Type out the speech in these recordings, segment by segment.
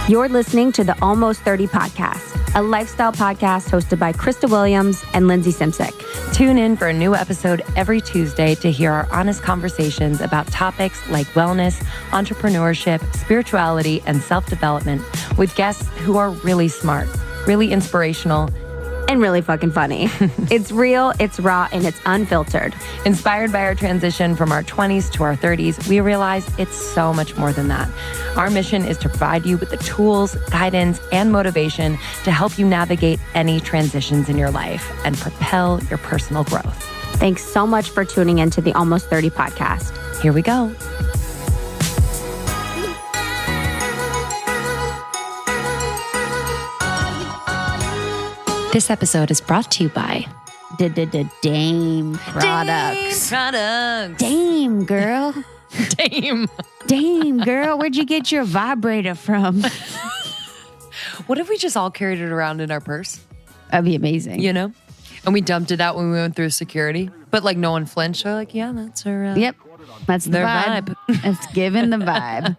You're listening to the Almost 30 podcast, a lifestyle podcast hosted by Krista Williams and Lindsey Simkin. Tune in for a new episode every Tuesday to hear our honest conversations about topics like wellness, entrepreneurship, spirituality, and self-development with guests who are really smart, really inspirational, and really fucking funny. It's real, it's raw, and it's unfiltered. Inspired by our transition from our 20s to our 30s, we realize it's so much more than that. Our mission is to provide you with the tools, guidance, and motivation to help you navigate any transitions in your life and propel your personal growth. Thanks so much for tuning into the Almost 30 podcast. Here we go. This episode is brought to you by Dame Products. Dame, girl. Dame, girl. Where'd you get your vibrator from? What if we just all carried it around in our purse? That'd be amazing. You know? And we dumped it out when we went through security. But like no one flinched. They're like, yeah, that's her. Yep. That's their vibe. It's giving the vibe.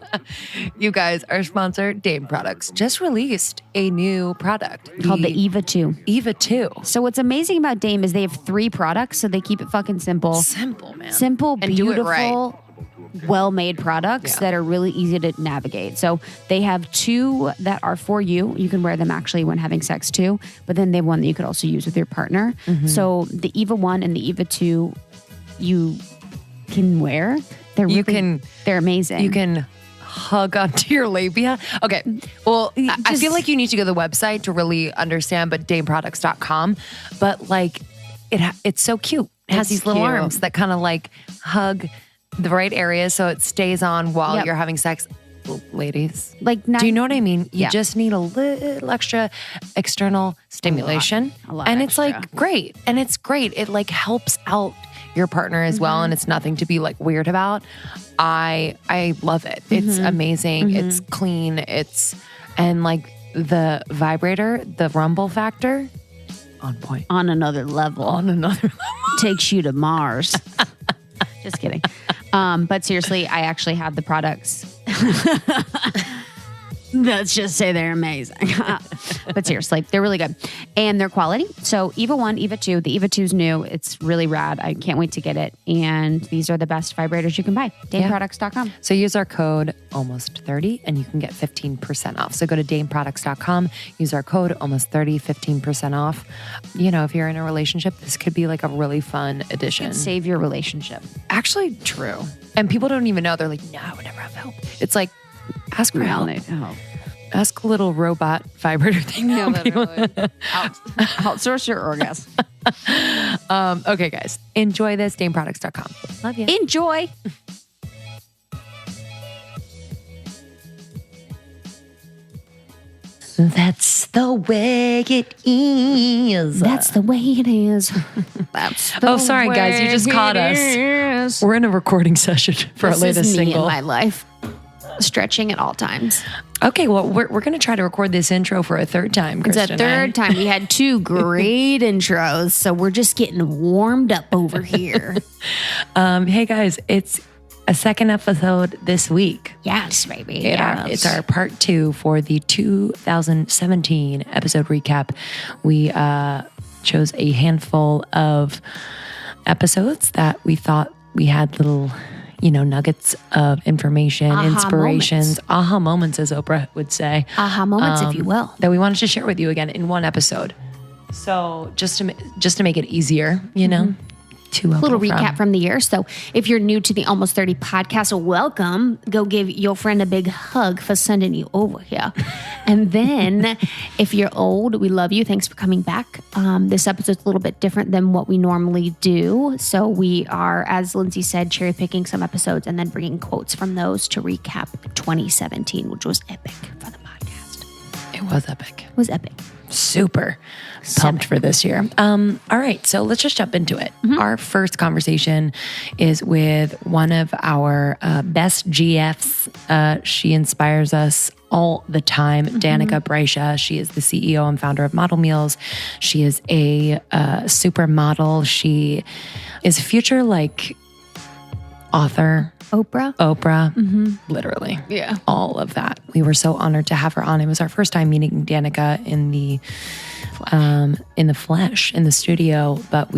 You guys, our sponsor, Dame Products, just released a new product called the Eva 2. Eva 2. So what's amazing about Dame is they have 3 products, so they keep it fucking simple. Simple, man. Simple, and beautiful, do it right. Well-made products that are really easy to navigate. So they have 2 that are for you. You can wear them actually when having sex too, but then they have one that you could also use with your partner. Mm-hmm. So the Eva 1 and the Eva 2, you can wear. They're amazing. You can hug onto your labia. Okay. Well, I feel like you need to go to the website to really understand, but dameproducts.com. But like, it's so cute. It has these little arms that kind of like hug the right area so it stays on while you're having sex. Ladies, do you know what I mean? You just need a little extra external stimulation. A lot and extra. It's like great. And it's great. It like helps out your partner as well. And it's nothing to be like weird about. I love it. It's amazing. It's clean. And like the vibrator, the rumble factor, on point. On another level. Takes you to Mars. Just kidding. But seriously, I actually have the products. Let's just say they're amazing. But seriously, they're really good. And they're quality. So Eva 1, Eva 2. The Eva 2 is new. It's really rad. I can't wait to get it. And these are the best vibrators you can buy. DameProducts.com. So use our code ALMOST30 and you can get 15% off. So go to DameProducts.com. Use our code ALMOST30, 15% off. You know, if you're in a relationship, this could be like a really fun addition. Save your relationship. Actually, true. And people don't even know. They're like, no, I would never have help. It's like, ask for help. Ask a little robot vibrator thing. No, outsource your orgasm. Okay, guys. Enjoy this. DameProducts.com. Love you. Enjoy. That's the way it is. That's the way it is. Sorry, guys. You just caught us. We're in a recording session for our latest single. In my life. Stretching at all times. Okay, well, we're going to try to record this intro for a third time, Krista. It's a third time. We had 2 great intros, so we're just getting warmed up over here. Hey, guys, it's a second episode this week. Yes, baby. It's our part 2 for the 2017 episode recap. We chose a handful of episodes that we thought we had little nuggets of information, inspirations, aha moments, as Oprah would say. Aha moments, if you will. That we wanted to share with you again in one episode. So just to make it easier, to a little recap from the year. So if you're new to the Almost 30 podcast, welcome. Go give your friend a big hug for sending you over here. And then if you're old, we love you. Thanks for coming back. This episode's a little bit different than what we normally do. So we are, as Lindsey said, cherry picking some episodes and then bringing quotes from those to recap 2017, which was epic for the podcast. It was epic. It was epic. Super pumped for this year. All right, so let's just jump into it. Mm-hmm. Our first conversation is with one of our best GFs. She inspires us all the time, Danika Brysha. She is the CEO and founder of Model Meals. She is a supermodel. She is a future author. Oprah. Literally. Yeah. All of that. We were so honored to have her on. It was our first time meeting Danika in the flesh, in the studio, but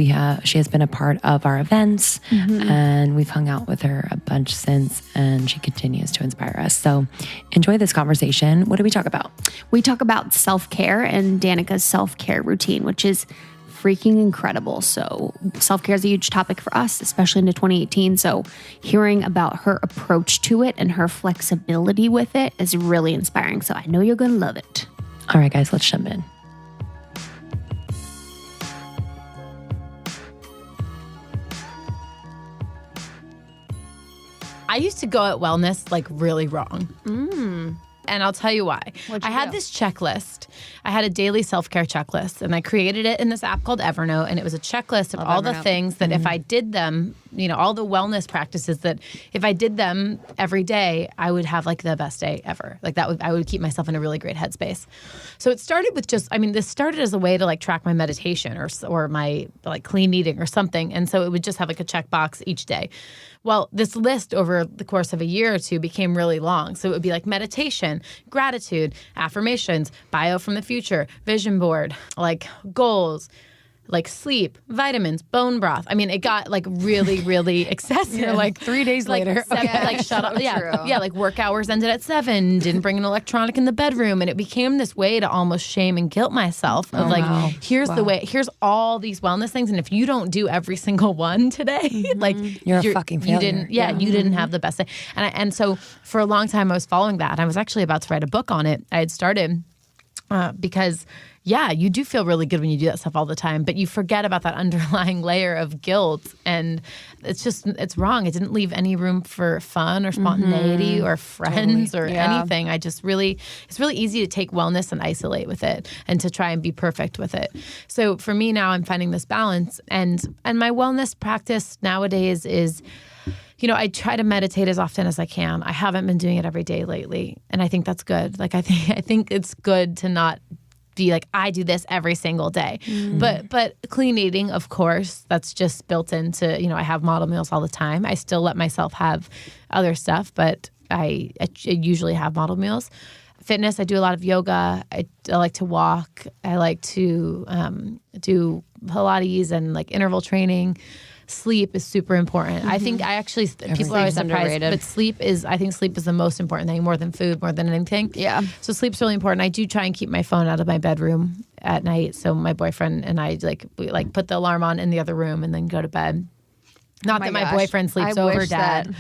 she has been a part of our events and we've hung out with her a bunch since, and she continues to inspire us. So enjoy this conversation. What do we talk about? We talk about self-care and Danika's self-care routine, which is freaking incredible. So self-care is a huge topic for us, especially into 2018. So hearing about her approach to it and her flexibility with it is really inspiring. So I know you're going to love it. All right, guys, let's jump in. I used to go at wellness like really wrong. And I'll tell you why. I had this checklist. I had a daily self-care checklist, and I created it in this app called Evernote, and it was a checklist of all the things that if I did them, all the wellness practices that if I did them every day, I would have like the best day ever. Like I would keep myself in a really great headspace. So it started with this started as a way to like track my meditation or my like clean eating or something. And so it would just have like a checkbox each day. Well, this list over the course of a year or two became really long. So it would be like meditation, gratitude, affirmations, bio from the future, vision board, like goals, like sleep, vitamins, bone broth. I mean, it got like really, really excessive. You're like 3 days later. Like shut up. Yeah, like work hours ended at 7. Didn't bring an electronic in the bedroom, and it became this way to almost shame and guilt myself of here's the way. Here's all these wellness things, and if you don't do every single one today, like you're a fucking failure. You didn't have the best day. And so for a long time, I was following that. I was actually about to write a book on it. I had started because. Yeah, you do feel really good when you do that stuff all the time, but you forget about that underlying layer of guilt, and it's wrong. It didn't leave any room for fun or spontaneity or friends or anything. It's really easy to take wellness and isolate with it and to try and be perfect with it. So for me now, I'm finding this balance, and my wellness practice nowadays is, I try to meditate as often as I can. I haven't been doing it every day lately, and I think that's good. Like I think it's good to not be like, I do this every single day. But clean eating, of course, that's just built into, I have model meals all the time. I still let myself have other stuff, but I usually have model meals. Fitness, I do a lot of yoga. I like to walk. I like to do Pilates and like interval training. Sleep is super important. I think people are always surprised, underrated. But I think sleep is the most important thing, more than food, more than anything. Yeah. So sleep's really important. I do try and keep my phone out of my bedroom at night. So my boyfriend and I we put the alarm on in the other room and then go to bed. Not that my boyfriend sleeps over, Dad.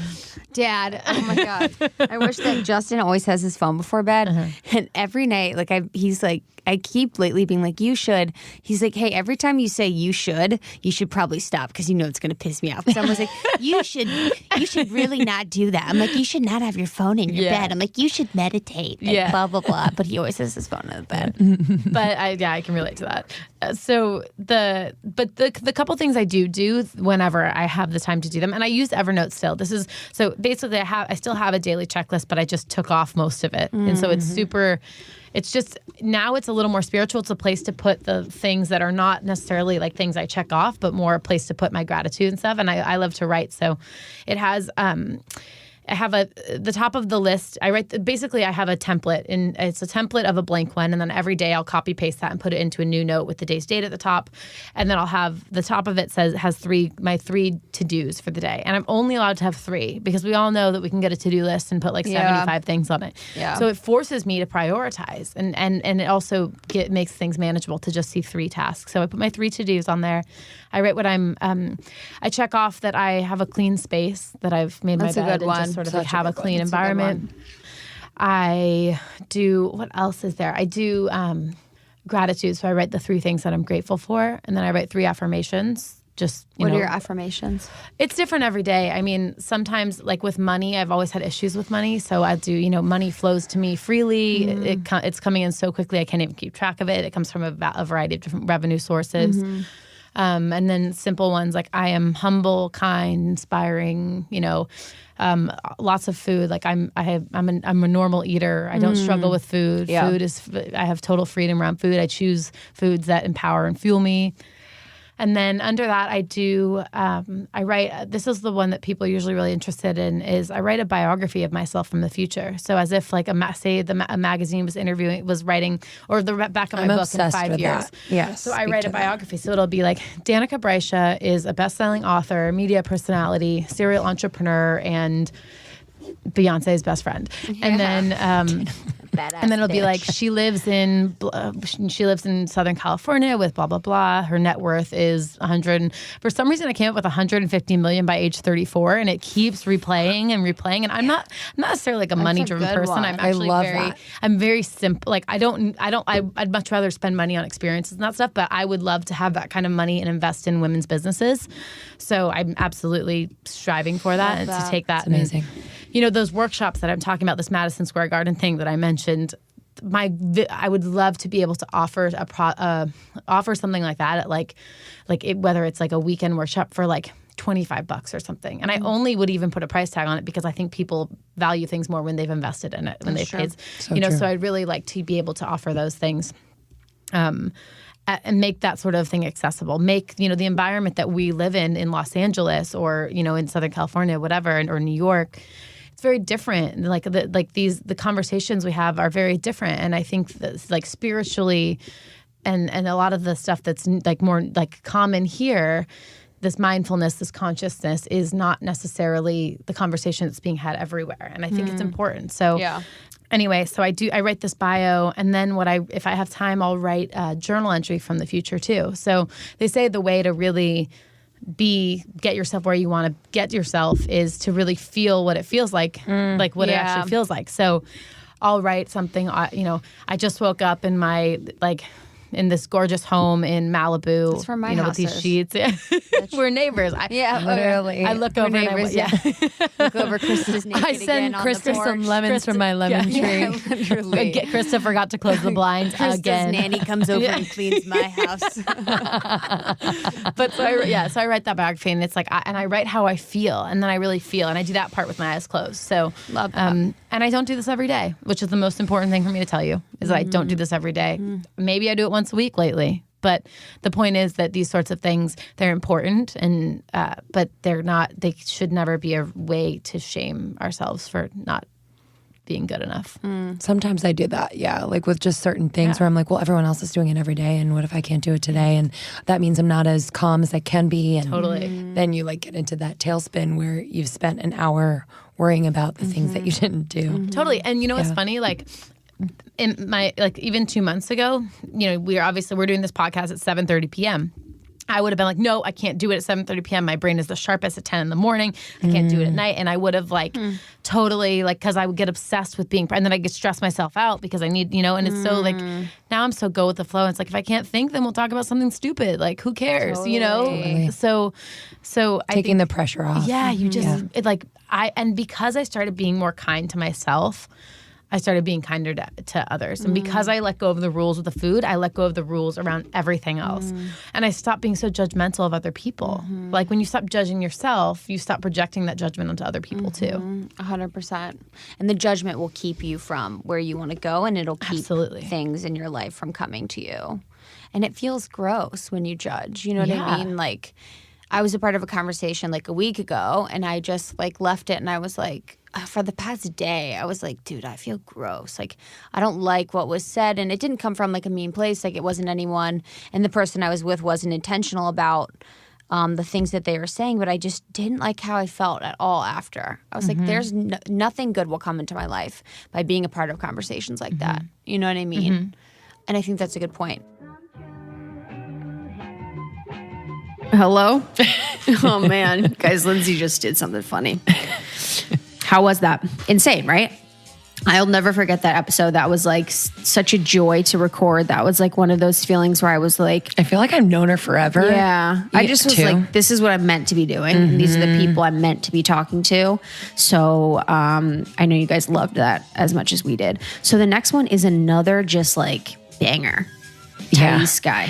Dad, oh my God. I wish that Justin always has his phone before bed. And every night, he's like, I keep lately being like, you should. He's like, hey, every time you say you should probably stop because it's going to piss me off. Because I'm always like, you should really not do that. I'm like, you should not have your phone in your bed. I'm like, you should meditate. And blah, blah, blah. But he always has his phone in the bed. But I can relate to that. So the couple things I do whenever I have the time to do them, and I use Evernote still. So basically I still have a daily checklist, but I just took off most of it. And so it's just, now it's a little more spiritual. It's a place to put the things that are not necessarily like things I check off, but more a place to put my gratitude and stuff. And I love to write. So it has, I have the top of the list. I have a template, and it's a template of a blank one. And then every day I'll copy paste that and put it into a new note with the day's date at the top. And then I'll have the top of it has my three to-dos for the day. And I'm only allowed to have 3 because we all know that we can get a to-do list and put 75 things on it. Yeah. So it forces me to prioritize, and it also makes things manageable to just see 3 tasks. So I put my 3 to-dos on there. I write what I check off that I have a clean space, that I've made my bed and just sort of have a clean environment. I do, what else is there? I do gratitude. So I write the 3 things that I'm grateful for, and then I write 3 affirmations. What are your affirmations? It's different every day. I mean, sometimes like with money, I've always had issues with money. So I do, money flows to me freely. It's coming in so quickly, I can't even keep track of it. It comes from a variety of different revenue sources. And then simple ones like I am humble, kind, inspiring, lots of food. Like I'm a normal eater. I don't struggle with food. I have total freedom around food. I choose foods that empower and fuel me. And then under that, I do, I write, this is the one that people are usually really interested in, is I write a biography of myself from the future. So as if like a magazine was writing, or the back of my book in 5 years. Yes. So I write a biography. So it'll be like, Danika Brysha is a best-selling author, media personality, serial entrepreneur, and Beyonce's best friend. And then and then it'll be like, she lives in Southern California with blah blah blah. Her net worth is 100. For some reason, I came up with 150 million by age 34, and it keeps replaying and replaying. And I'm not necessarily like a money driven person. one. I'm actually I'm very simple. Like I'd much rather spend money on experiences and that stuff. But I would love to have that kind of money and invest in women's businesses. So I'm absolutely striving for that and to take that. That's amazing. You know, those workshops that I'm talking about, this Madison Square Garden thing that I mentioned, I would love to be able to offer offer something like that at whether it's like a weekend workshop for like $25 or something. And I only would even put a price tag on it because I think people value things more when they've invested in it, when they've paid. So I'd really like to be able to offer those things. And make that sort of thing accessible. Make, the environment that we live in Los Angeles or, in Southern California, whatever, or New York, it's very different. The conversations we have are very different. And I think that, like, spiritually and a lot of the stuff that's like more like common here, this mindfulness, this consciousness is not necessarily the conversation that's being had everywhere. And I think it's important. So anyway, so I write this bio, and then if I have time, I'll write a journal entry from the future too. So they say the way to really get yourself where you want to get yourself is to really feel what it feels like what it actually feels like. So I'll write something, I just woke up in my, in this gorgeous home in Malibu. That's from my with these houses. sheets. We're neighbors. Literally. I look over neighbors, look over Krista's naked I send again on the Krista porch. some lemons from my lemon tree. Literally. Krista forgot to close the blinds Krista's again. nanny comes over and cleans my house. But so I write that biography, and it's like, I write how I feel, and then I really feel, and I do that part with my eyes closed. So Love that. and I don't do this every day, which is the most important thing for me to tell you, is that I don't do this every day. Maybe I do it once a week lately. But the point is that these sorts of things, they're important, and but they're not. They should never be a way to shame ourselves for not being good enough. Sometimes I do that, like with just certain things where I'm like, well, everyone else is doing it every day, and what if I can't do it today? And that means I'm not as calm as I can be. And then you get into that tailspin where you've spent an hour worrying about the things that you didn't do. Totally. And what's funny, in my, even 2 months ago, we're doing this podcast at 7:30 p.m. I would have been like, no, I can't do it at 7:30 p.m. My brain is the sharpest at 10 in the morning. I can't do it at night. And I would have totally because I would get obsessed with being, and then I get stress myself out because I need, and it's so now I'm so go with the flow. It's like, if I can't think, then we'll talk about something stupid. Like, who cares, Totally. So I Taking think, the pressure off. yeah, you just, and because I started being more kind to myself, I started being kinder to others. And because I let go of the rules with the food, I let go of the rules around everything else. And I stopped being so judgmental of other people. Like, when you stop judging yourself, you stop projecting that judgment onto other people too. 100%. And the judgment will keep you from where you want to go, and it'll keep things in your life from coming to you. And it feels gross when you judge. You know what I mean? Like, I was a part of a conversation a week ago, and I just left it, and I was like, for the past day, I was like, dude, I feel gross. I don't like what was said, and it didn't come from a mean place. It wasn't anyone, and the person I was with wasn't intentional about the things that they were saying, but I just didn't like how I felt at all after. I was like, there's nothing good will come into my life by being a part of conversations like that. You know what I mean? And I think that's a good point. Hello? Oh, man. Guys, Lindsay just did something funny. How was that? Insane, right? I'll never forget that episode. That was such a joy to record. That was one of those feelings where I was like, I feel like I've known her forever. Yeah. I just was like, this is what I'm meant to be doing. And these are the people I'm meant to be talking to. So I know you guys loved that as much as we did. So the next one is another just banger. Thais guy.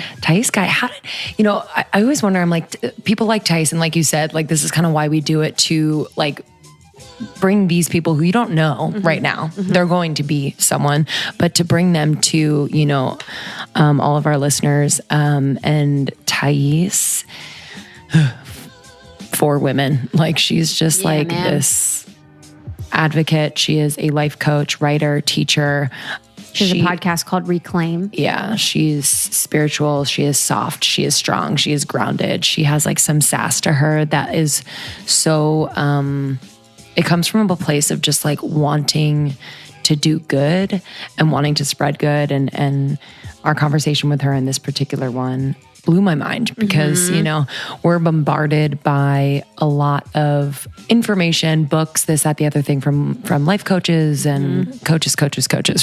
How did, I always wonder, I'm like, people like Thais, and like you said, this is kind of why we do it, to bring these people who you don't know right now. They're going to be someone, but to bring them to, you know, all of our listeners, and Thais, for women, like she's just this advocate. She is a life coach, writer, teacher. There's a podcast called Reclaim. Yeah, she's spiritual. She is soft. She is strong. She is grounded. She has like some sass to her that is so, it comes from a place of just like wanting to do good and wanting to spread good. And our conversation with her in this particular one blew my mind because, you know, we're bombarded by a lot of information, books, this, that, the other thing from life coaches and coaches,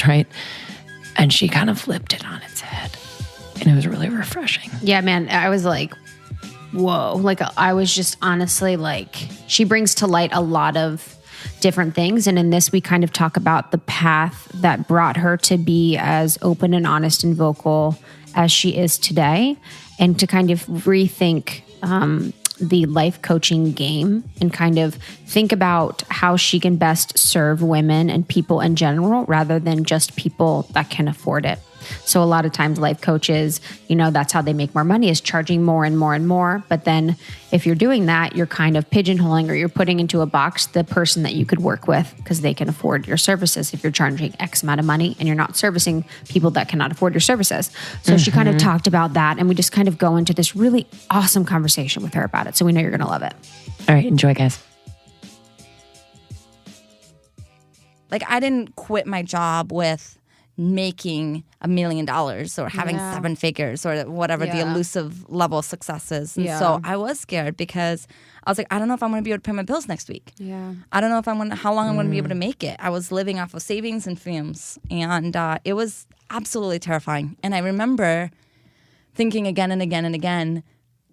right? And she kind of flipped it on its head. And it was really refreshing. Yeah, man. I was like, whoa. Like, I was just honestly like, she brings to light a lot of different things. And in this, we kind of talk about the path that brought her to be as open and honest and vocal as she is today, and to kind of rethink the life coaching game and kind of think about how she can best serve women and people in general rather than just people that can afford it. So a lot of times life coaches, you know, that's how they make more money, is charging more and more and more. But then if you're doing that, you're kind of pigeonholing, or you're putting into a box the person that you could work with because they can afford your services. If you're charging X amount of money and you're not servicing people that cannot afford your services. So she kind of talked about that, and we just kind of go into this really awesome conversation with her about it. So we know you're going to love it. All right, enjoy, guys. Like, I didn't quit my job with making $1 million or having 7 figures or whatever the elusive level of success is. And so I was scared because I was like, I don't know if I'm going to be able to pay my bills next week. Yeah. I don't know if how long I'm going to be able to make it. I was living off of savings and fumes, and it was absolutely terrifying. And I remember thinking again and again and again,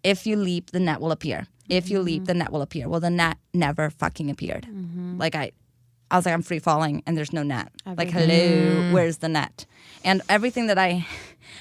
if you leap, the net will appear. If you leap, the net will appear. Well, the net never fucking appeared. Like I was like, I'm free falling and there's no net. Like, hello, where's the net? And everything that I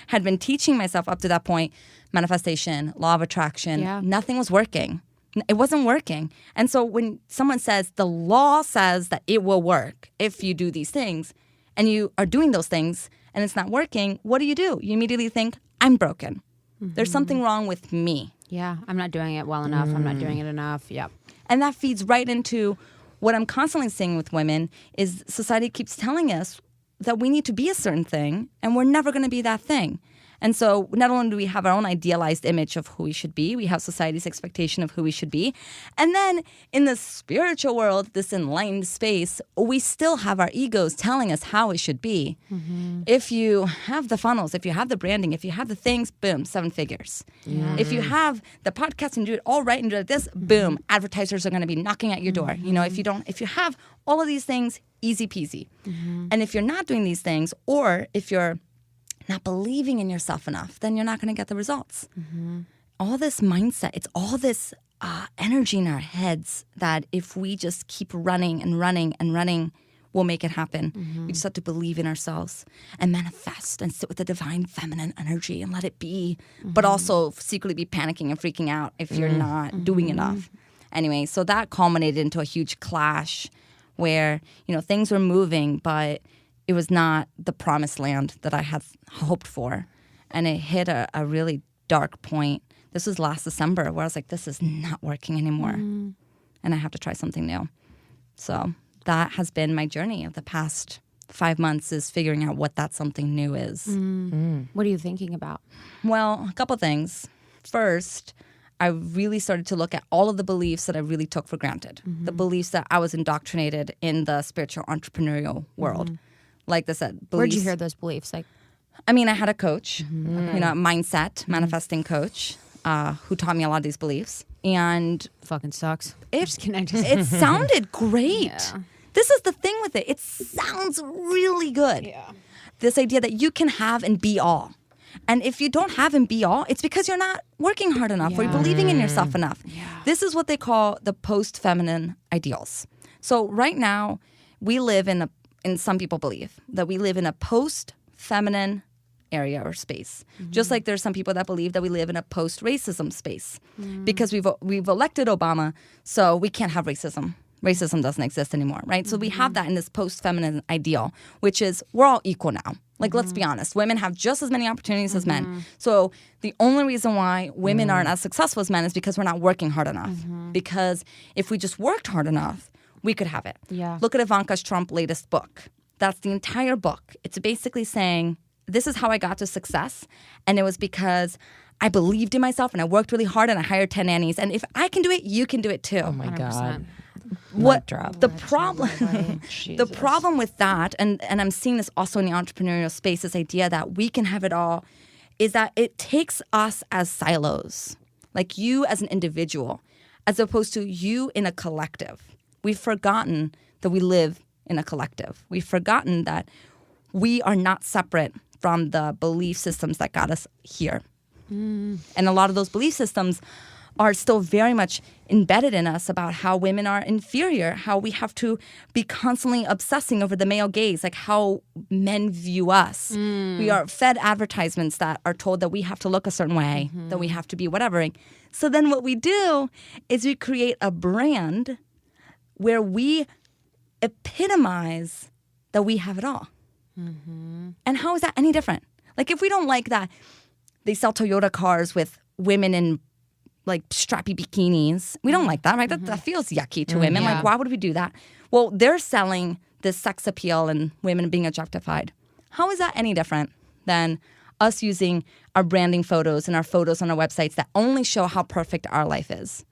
had been teaching myself up to that point, manifestation, law of attraction, nothing was working. It wasn't working. And so when someone says the law says that it will work if you do these things, and you are doing those things and it's not working, what do? You immediately think, I'm broken. There's something wrong with me. Yeah, I'm not doing it well enough. I'm not doing it enough. Yep. And that feeds right into what I'm constantly seeing with women is society keeps telling us that we need to be a certain thing, and we're never going to be that thing. And so not only do we have our own idealized image of who we should be, we have society's expectation of who we should be. And then in the spiritual world, this enlightened space, we still have our egos telling us how it should be. If you have the funnels, if you have the branding, if you have the things, boom, 7 figures. If you have the podcast and do it all right and do it like this, boom, advertisers are going to be knocking at your door. You know, if you have all of these things, easy peasy. And if you're not doing these things, or if you're not believing in yourself enough, then you're not going to get the results. All this mindset, it's all this energy in our heads that if we just keep running and running and running, we'll make it happen. We just have to believe in ourselves and manifest and sit with the divine feminine energy and let it be, but also secretly be panicking and freaking out if you're not doing enough. Anyway, so that culminated into a huge clash where, you know, things were moving, but it was not the promised land that I had hoped for. And it hit a really dark point. This was last December where I was like, this is not working anymore. And I have to try something new. So that has been my journey of the past 5 months, is figuring out what that something new is. What are you thinking about? Well, a couple things. First, I really started to look at all of the beliefs that I really took for granted. The beliefs that I was indoctrinated in the spiritual entrepreneurial world. Like I said, beliefs. Where'd you hear those beliefs? Like, I mean, I had a coach, you know, a mindset, manifesting coach, who taught me a lot of these beliefs. And fucking sucks. It sounded great. Yeah. This is the thing with it. It sounds really good. Yeah. This idea that you can have and be all. And if you don't have and be all, it's because you're not working hard enough or you're believing in yourself enough. Yeah. This is what they call the post-feminine ideals. So right now, we live in some people believe that we live in a post-feminine area or space. Just like there's some people that believe that we live in a post-racism space because we've elected Obama, so we can't have racism racism doesn't exist anymore, right? So we have that in this post-feminine ideal, which is we're all equal now. Like, let's be honest. Women have just as many opportunities as men. So the only reason why women aren't as successful as men is because we're not working hard enough. Because if we just worked hard enough, we could have it. Yeah. Look at Ivanka Trump's latest book. That's the entire book. It's basically saying, this is how I got to success. And it was because I believed in myself and I worked really hard and I hired 10 nannies. And if I can do it, you can do it too. Oh my God. What drop. the problem the problem with that, and I'm seeing this also in the entrepreneurial space, this idea that we can have it all, is that it takes us as silos, like you as an individual, as opposed to you in a collective. We've forgotten that we live in a collective. We've forgotten that we are not separate from the belief systems that got us here. And a lot of those belief systems are still very much embedded in us about how women are inferior, how we have to be constantly obsessing over the male gaze, like how men view us. We are fed advertisements that are told that we have to look a certain way, that we have to be whatever. So then what we do is we create a brand where we epitomize that we have it all. And how is that any different? Like, if we don't like that they sell Toyota cars with women in like strappy bikinis. We don't like that, right? That feels yucky to women. Yeah. Like, why would we do that? Well, they're selling this sex appeal and women being objectified. How is that any different than us using our branding photos and our photos on our websites that only show how perfect our life is?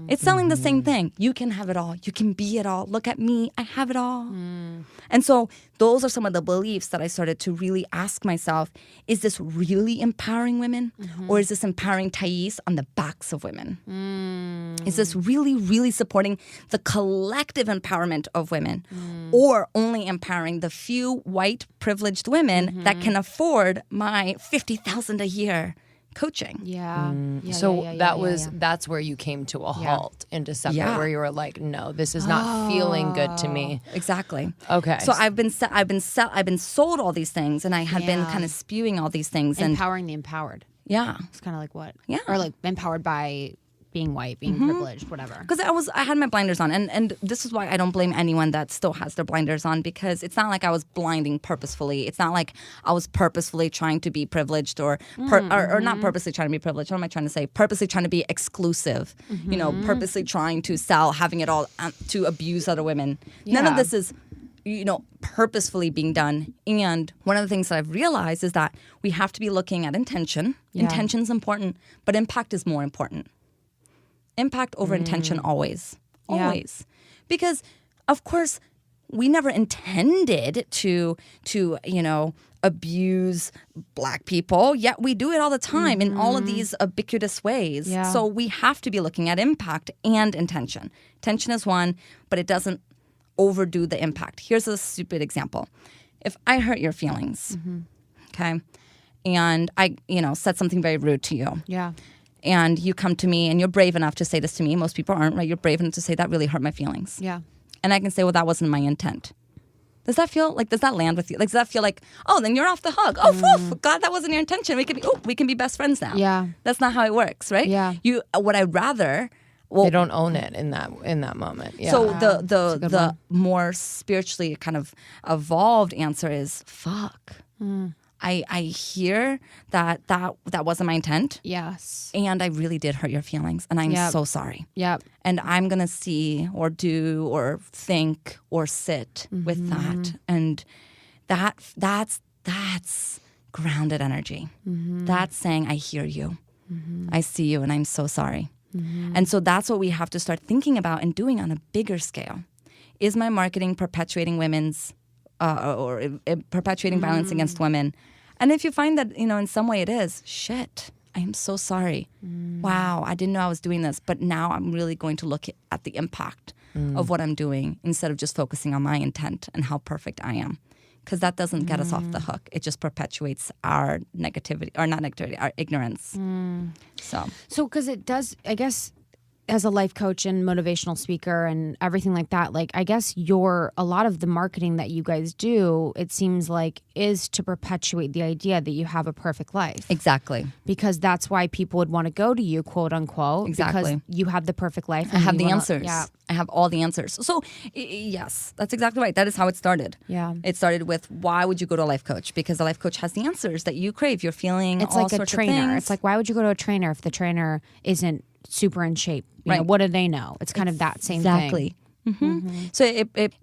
It's selling the same thing. You can have it all. You can be it all. Look at me. I have it all. And so those are some of the beliefs that I started to really ask myself, is this really empowering women? Or is this empowering Thais on the backs of women? Is this really, really supporting the collective empowerment of women? Or only empowering the few white privileged women that can afford my $50,000 a year coaching? That's where you came to a halt in December, where you were like, no, this is not feeling good to me. Exactly. Okay. So I've been sold all these things, and I had been kind of spewing all these things, and Empowering the empowered. yeah, It's kind of like what? Yeah. Or like empowered by being white, being privileged, whatever. because I had my blinders on, and this is why I don't blame anyone that still has their blinders on, because it's not like I was blinding purposefully. It's not like I was purposefully trying to be privileged or not purposely trying to be privileged. What am I trying to say? Purposely trying to be exclusive. You know, purposely trying to sell, having it all to abuse other women. None of this is, you know, purposefully being done. And one of the things that I've realized is that we have to be looking at intention. Intention's important, but impact is more important. Impact over intention always. Because of course we never intended to you know, abuse Black people, yet we do it all the time in all of these ubiquitous ways. So we have to be looking at impact and intention. Intention is one, but it doesn't overdo the impact. Here's a stupid example. If I hurt your feelings, okay, and I, you know, said something very rude to you. Yeah. And you come to me and you're brave enough to say this to me. Most people aren't, right? You're brave enough to say that really hurt my feelings. Yeah. And I can say, well, that wasn't my intent. Does that land with you? Like, does that feel like, oh, then you're off the hook. Oh, phew, God, that wasn't your intention. We can be best friends now. Yeah. That's not how it works, right? Yeah. What I'd rather, they don't own it in that moment. Yeah. so the more spiritually kind of evolved answer is, fuck. I hear that wasn't my intent. Yes. And I really did hurt your feelings. And I'm so sorry. Yep. And I'm going to see or do or think or sit with that. And that's grounded energy. That's saying, I hear you. I see you and I'm so sorry. And so that's what we have to start thinking about and doing on a bigger scale. Is my marketing perpetuating women's perpetuating violence against women? And if you find that, you know, in some way it is, shit, I am so sorry. Wow, I didn't know I was doing this, but now I'm really going to look at the impact of what I'm doing instead of just focusing on my intent and how perfect I am. Because that doesn't get us off the hook. It just perpetuates our negativity, or not negativity, our ignorance. So because it does, I guess, as a life coach and motivational speaker and everything like that, like I guess a lot of the marketing that you guys do, it seems like, is to perpetuate the idea that you have a perfect life. Exactly. Because that's why people would want to go to you, quote unquote. Exactly. Because you have the perfect life. I have the answers. Yeah. I have all the answers. So yes, that's exactly right. That is how it started. Yeah. It started with, why would you go to a life coach? Because the life coach has the answers that you crave. You're feeling It's all like a sorts of trainer. things. It's like, why would you go to a trainer if the trainer isn't super in shape? You know, Right. what do they know? It's kind of that same thing. Exactly. So it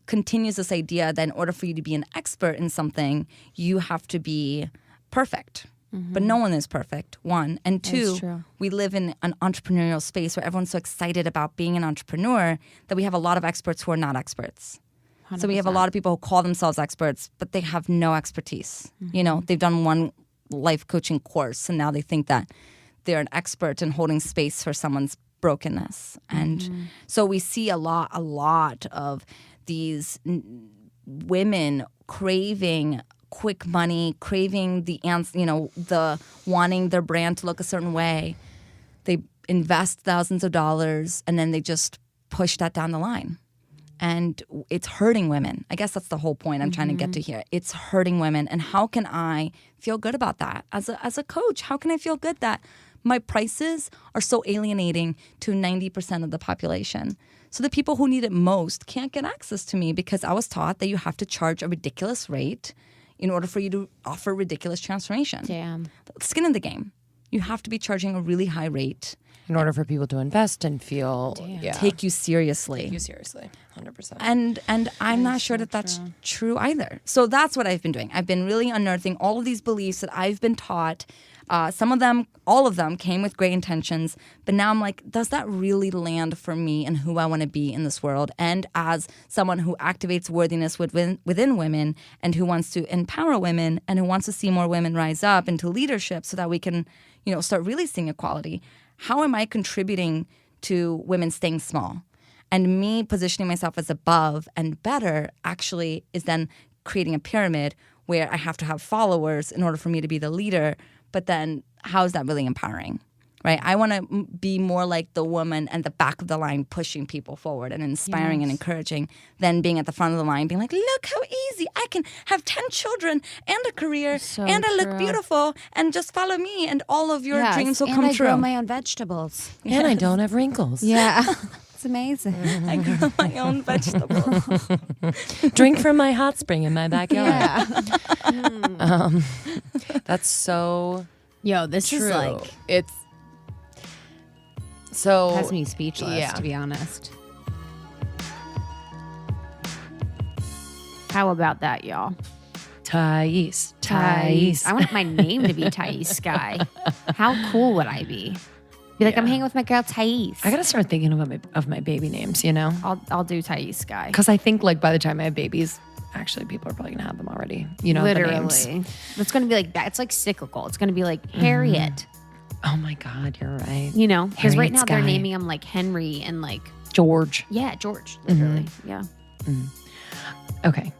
continues this idea that in order for you to be an expert in something, you have to be perfect. But no one is perfect, one. And two, true. we live in an entrepreneurial space where everyone's so excited about being an entrepreneur that we have a lot of experts who are not experts. 100%. So we have a lot of people who call themselves experts, but they have no expertise. You know, they've done one life coaching course and now they think that they're an expert in holding space for someone's brokenness. And so we see a lot of these women craving quick money, craving the wanting their brand to look a certain way. They invest thousands of dollars and then they just push that down the line. And it's hurting women. I guess that's the whole point I'm trying to get to here. It's hurting women. And how can I feel good about that? As a coach, how can I feel good that my prices are so alienating to 90% of the population? So the people who need it most can't get access to me because I was taught that you have to charge a ridiculous rate in order for you to offer ridiculous transformation. Damn. Skin in the game. You have to be charging a really high rate in order for people to invest and feel take you seriously. Take you seriously, 100%. And I'm not sure that that's true either. So that's what I've been doing. I've been really unearthing all of these beliefs that I've been taught. Some of them, all of them, came with great intentions. But now I'm like, does that really land for me and who I want to be in this world? And as someone who activates worthiness within women and who wants to empower women and who wants to see more women rise up into leadership so that we can, start really seeing equality. How am I contributing to women staying small? And me positioning myself as above and better actually is then creating a pyramid where I have to have followers in order for me to be the leader. But then how is that really empowering, right? I want to be more like the woman at the back of the line pushing people forward and inspiring and encouraging than being at the front of the line being like, look how easy. I can have 10 children and a career and I look beautiful and just follow me and all of your dreams will come true. And I grow my own vegetables. And I don't have wrinkles. Yeah. It's amazing. I grow my own vegetables. Drink from my hot spring in my backyard. Yeah. That's so Yo, this true. is like, It's so has me speechless, yeah. to be honest. How about that, y'all? Thais. I want my name to be Thais Sky. How cool would I be? Be like, I'm hanging with my girl Thais. I gotta start thinking of my baby names, I'll do Thais Sky. because I think like by the time I have babies, actually people are probably gonna have them already. The names. Literally. It's going to be like that. It's like cyclical. It's going to be like Harriet. Oh my God, you're right. Because right Harriet now they're Sky. naming them like Henry and like, George. yeah, George. Literally. Yeah. Okay,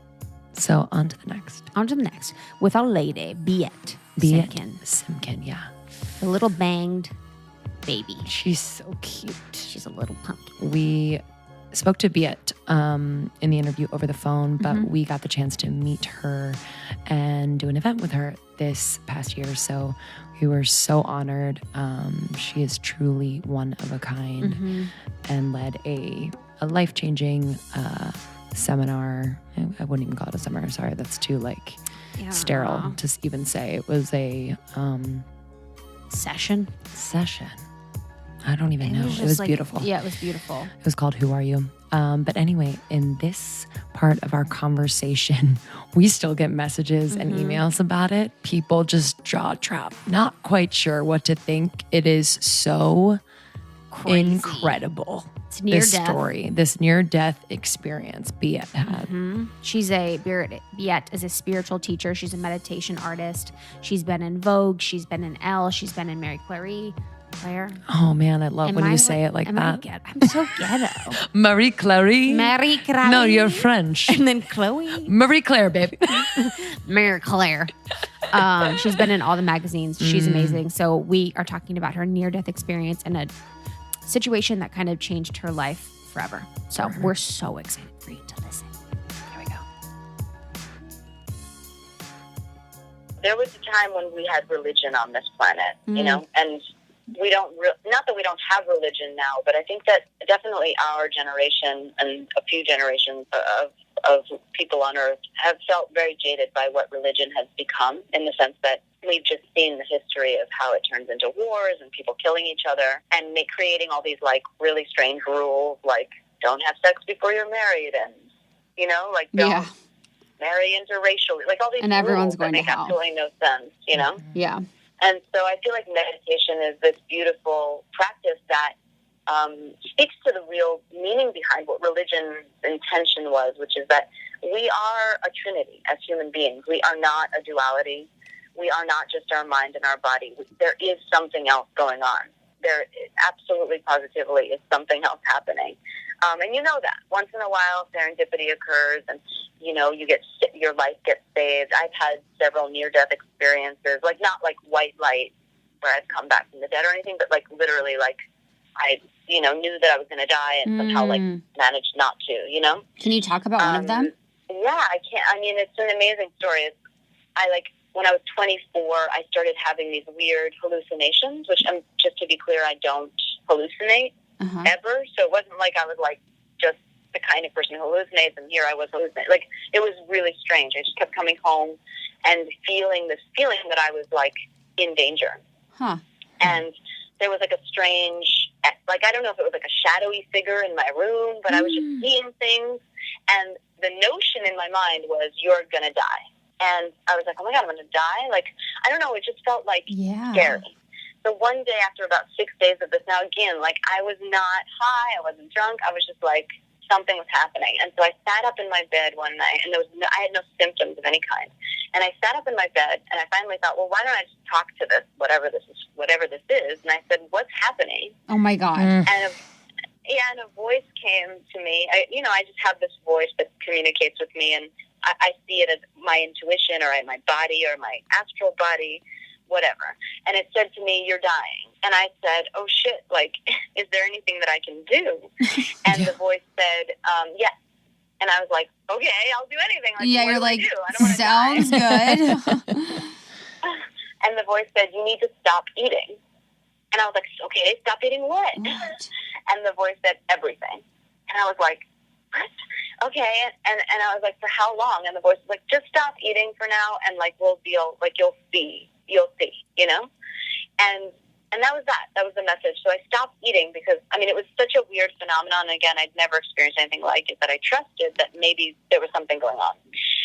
so on to the next. On to the next. With our lady, Biet. Biet Simkin. Simkin, yeah. The little banged baby. She's so cute. She's a little pumpkin. We spoke to Biet in the interview over the phone, but we got the chance to meet her and do an event with her this past year. So we were so honored. She is truly one of a kind and led a life-changing seminar. I wouldn't even call it a seminar. Sorry, that's too sterile to even say. It was a Session. I don't even know. It was beautiful. Yeah, it was beautiful. It was called Who Are You? But anyway, in this part of our conversation, we still get messages and emails about it. People just jaw drop, not quite sure what to think. It is so Crazy. Incredible. It's near this death. story, this near-death experience Biet had. Biet is a spiritual teacher. She's a meditation artist. She's been in Vogue. She's been in Elle. She's been in Claire. Oh man, I love when you say it like that. I'm so ghetto. Marie Claire. Marie Claire. No, you're French. And then Chloe. Marie Claire, baby. Marie Claire. She's been in all the magazines. She's amazing. So we are talking about her near-death experience and situation that kind of changed her life forever. So we're so excited for you to listen. Here we go. There was a time when we had religion on this planet, you know, and we don't, not that we don't have religion now, but I think that definitely our generation and a few generations of people on Earth have felt very jaded by what religion has become, in the sense that we've just seen the history of how it turns into wars and people killing each other and creating all these like really strange rules, like don't have sex before you're married, and you know, like don't marry interracially, like all these and rules everyone's going that to make hell. absolutely no sense, you know? Yeah. And so I feel like meditation is this beautiful practice that speaks to the real meaning behind what religion's intention was, which is that we are a trinity as human beings. We are not a duality. We are not just our mind and our body. There is something else going on. There absolutely, positively is something else happening. And you know that. Once in a while, serendipity occurs and, you know, your life gets saved. I've had several near-death experiences, like not like white light where I've come back from the dead or anything, but like literally like I, you know, knew that I was going to die and somehow like managed not to, you know? Can you talk about one of them? Yeah, I can't. I mean, it's an amazing story. When I was 24, I started having these weird hallucinations, which just to be clear, I don't hallucinate ever. So it wasn't like I was like just the kind of person who hallucinates, and here I was hallucinating. Like, it was really strange. I just kept coming home and feeling this feeling that I was like in danger. And there was like a strange, like, I don't know if it was like a shadowy figure in my room, but I was just seeing things. And the notion in my mind was, you're going to die. And I was like, oh my God, I'm going to die? Like, I don't know. It just felt like scary. So one day after about 6 days of this, now again, like I was not high, I wasn't drunk. I was just like, something was happening. And so I sat up in my bed one night, and I had no symptoms of any kind. And I sat up in my bed, and I finally thought, well, why don't I just talk to this, whatever this is. And I said, what's happening? Oh my God. And a voice came to me. I just have this voice that communicates with me, and I see it as my intuition or my body or my astral body, whatever. And it said to me, you're dying. And I said, oh shit, like, is there anything that I can do? And the voice said, yes. And I was like, okay, I'll do anything. Like, yeah, what you're do like, I do? I don't wanna sounds die. good. And the voice said, you need to stop eating. And I was like, okay, stop eating what? And the voice said, everything. And I was like, what? Okay. And I was like, for how long? And the voice was like, just stop eating for now, and like we'll deal, like you'll see, you know? And that was that. That was the message. So I stopped eating because, I mean, it was such a weird phenomenon. Again, I'd never experienced anything like it, that I trusted that maybe there was something going on.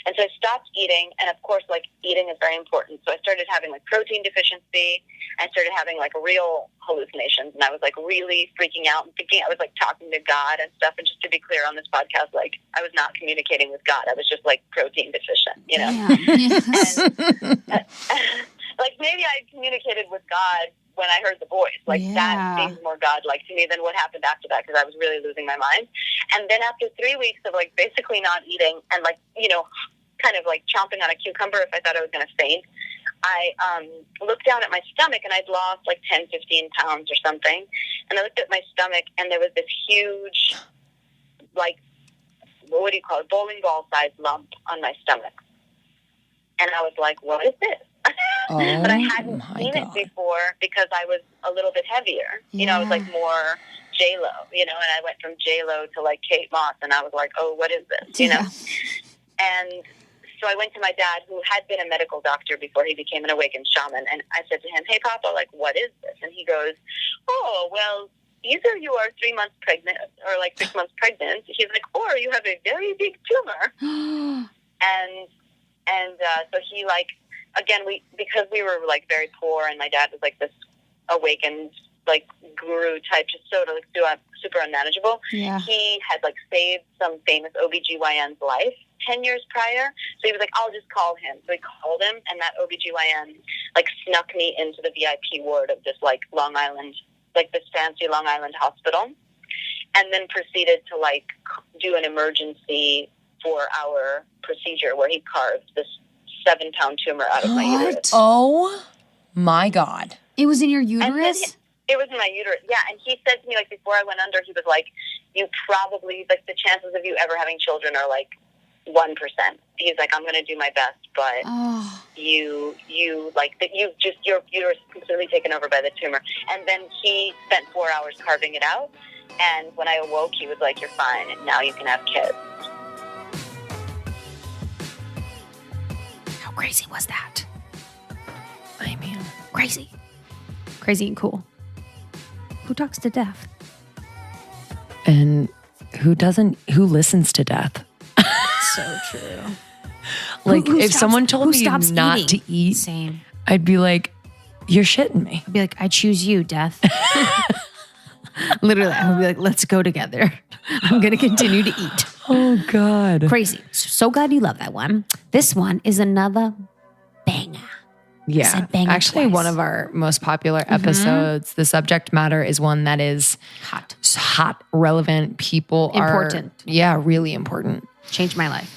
And so I stopped eating. And of course, like, eating is very important. So I started having like protein deficiency. I started having like real hallucinations. And I was like really freaking out and thinking I was like talking to God and stuff. And just to be clear on this podcast, like, I was not communicating with God. I was just like protein deficient, you know? And, like, maybe I communicated with God when I heard the voice. Like, that seemed more God-like to me than what happened after that, because I was really losing my mind. And then after 3 weeks of, like, basically not eating and, like, you know, kind of, like, chomping on a cucumber if I thought I was going to faint, I looked down at my stomach, and I'd lost, like, 10, 15 pounds or something. And I looked at my stomach, and there was this huge, like, what do you call it, bowling ball-sized lump on my stomach. And I was like, what is this? But I hadn't seen it before because I was a little bit heavier. You know, I was like more J-Lo, you know, and I went from J-Lo to like Kate Moss, and I was like, oh, what is this, you know? And so I went to my dad, who had been a medical doctor before he became an awakened shaman, and I said to him, hey, Papa, like, what is this? And he goes, oh, well, either you are 3 months pregnant or like 6 months pregnant. He's like, or you have a very big tumor. And so he, like, again, because we were like very poor, and my dad was like this awakened, like, guru type, just sort of like super unmanageable. Yeah. He had like saved some famous OBGYN's life 10 years prior. So he was like, I'll just call him. So he called him, and that OBGYN like snuck me into the VIP ward of this like Long Island, like this fancy Long Island hospital, and then proceeded to like do an emergency 4-hour procedure where he carved this 7-pound tumor out of my uterus. Oh my God. It was in your uterus? It was in my uterus. Yeah, and he said to me, like, before I went under, he was like, you probably, like, the chances of you ever having children are, like, 1%. He's like, I'm going to do my best, but you like, that you're completely taken over by the tumor. And then he spent 4 hours carving it out. And when I awoke, he was like, you're fine, and now you can have kids. How crazy was that? I mean, crazy. Crazy and cool. Who talks to death? And who listens to death? So true. Like, if someone told me not eating? to eat, Same. I'd be like, you're shitting me. I'd be like, I choose you, death. Literally, I would be like, let's go together. I'm going to continue to eat. Oh, God. Crazy. So glad you love that one. This one is another banger. Yeah. Actually, one of our most popular episodes, the subject matter is one that is hot, relevant. People Important. Really important. Changed my life.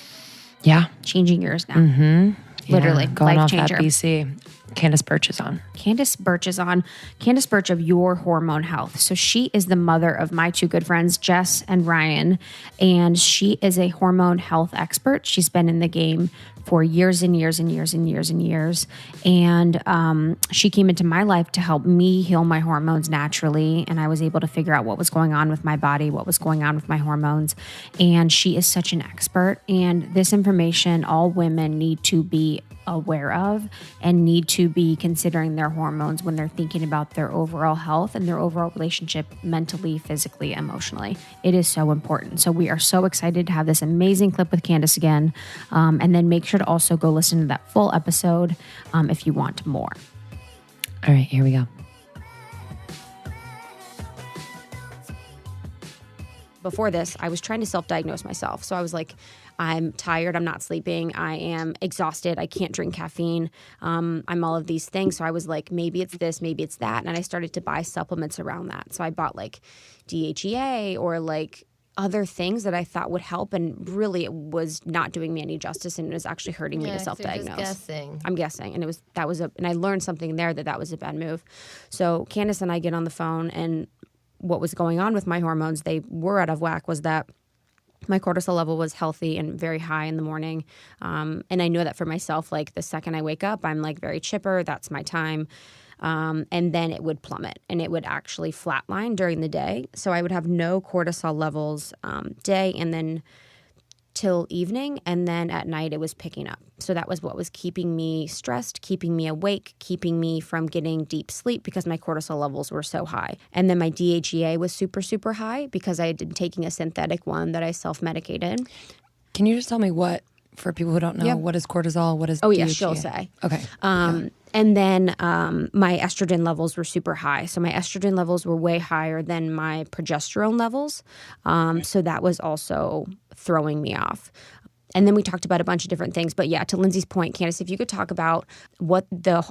Yeah. Changing yours now. Literally. Going life off changer. that BC. Candace Burch is on. Candace Burch is on. Candace Burch of Your Hormone Health. So she is the mother of my two good friends, Jess and Ryan, and she is a hormone health expert. She's been in the game for years and years and years and years and years. And she came into my life to help me heal my hormones naturally. And I was able to figure out what was going on with my body, what was going on with my hormones. And she is such an expert. And this information all women need to be aware of and need to be considering their hormones when they're thinking about their overall health and their overall relationship mentally, physically, emotionally. It is so important. So we are so excited to have this amazing clip with Candace again. And then make sure to also go listen to that full episode if you want more. All right, here we go. Before this, I was trying to self-diagnose myself. So I was like, I'm tired. I'm not sleeping. I am exhausted. I can't drink caffeine. I'm all of these things. So I was like, maybe it's this, maybe it's that. And I started to buy supplements around that. So I bought like DHEA or like other things that I thought would help. And really it was not doing me any justice. And it was actually hurting me to self-diagnose. I'm guessing. And and I learned something there that was a bad move. So Candace and I get on the phone, and what was going on with my hormones, they were out of whack, was that my cortisol level was healthy and very high in the morning. And I know that for myself, like the second I wake up, I'm like very chipper. That's my time. And then it would plummet, and it would actually flatline during the day. So I would have no cortisol levels day and then till evening, and then at night it was picking up. So that was what was keeping me stressed, keeping me awake, keeping me from getting deep sleep because my cortisol levels were so high. And then my DHEA was super, super high because I had been taking a synthetic one that I self-medicated. Can you just tell me for people who don't know, what is cortisol? What is DHEA? Yeah, she'll say. Okay. And then my estrogen levels were super high. So my estrogen levels were way higher than my progesterone levels. So that was also throwing me off. And then we talked about a bunch of different things. But yeah, to Lindsay's point, Candace, if you could talk about what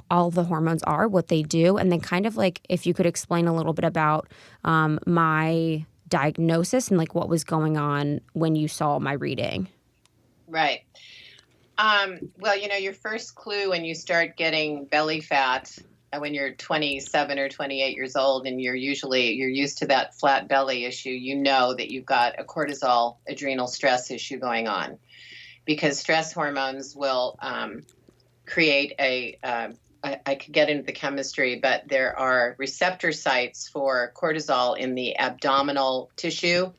all the hormones are, what they do, and then kind of like if you could explain a little bit about my diagnosis and like what was going on when you saw my reading. Right. Well, your first clue when you start getting belly fat when you're 27 or 28 years old and you're used to that flat belly issue, you know that you've got a cortisol adrenal stress issue going on, because stress hormones will create I could get into the chemistry, but there are receptor sites for cortisol in the abdominal tissue.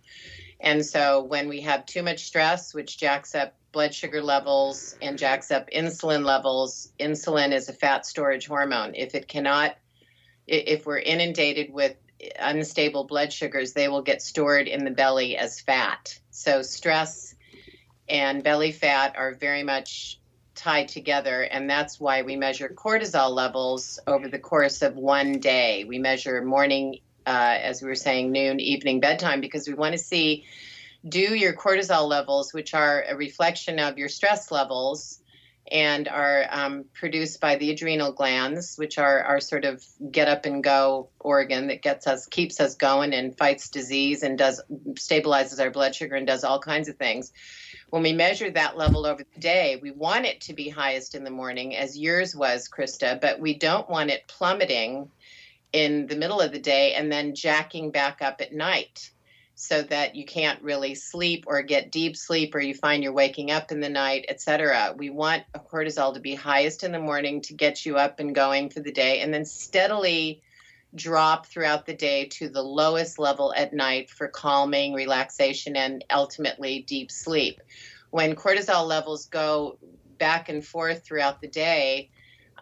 And so when we have too much stress, which jacks up blood sugar levels and jacks up insulin levels. Insulin is a fat storage hormone. If we're inundated with unstable blood sugars, they will get stored in the belly as fat. So stress and belly fat are very much tied together, and that's why we measure cortisol levels over the course of one day. We measure morning, as we were saying, noon, evening, bedtime, because we want to see, do your cortisol levels, which are a reflection of your stress levels and are produced by the adrenal glands, which are our sort of get up and go organ that keeps us going and fights disease and stabilizes our blood sugar and does all kinds of things. When we measure that level over the day, we want it to be highest in the morning, as yours was, Krista, but we don't want it plummeting in the middle of the day and then jacking back up at night so that you can't really sleep or get deep sleep, or you find you're waking up in the night, etc. We want cortisol to be highest in the morning to get you up and going for the day, and then steadily drop throughout the day to the lowest level at night for calming, relaxation, and ultimately deep sleep. When cortisol levels go back and forth throughout the day,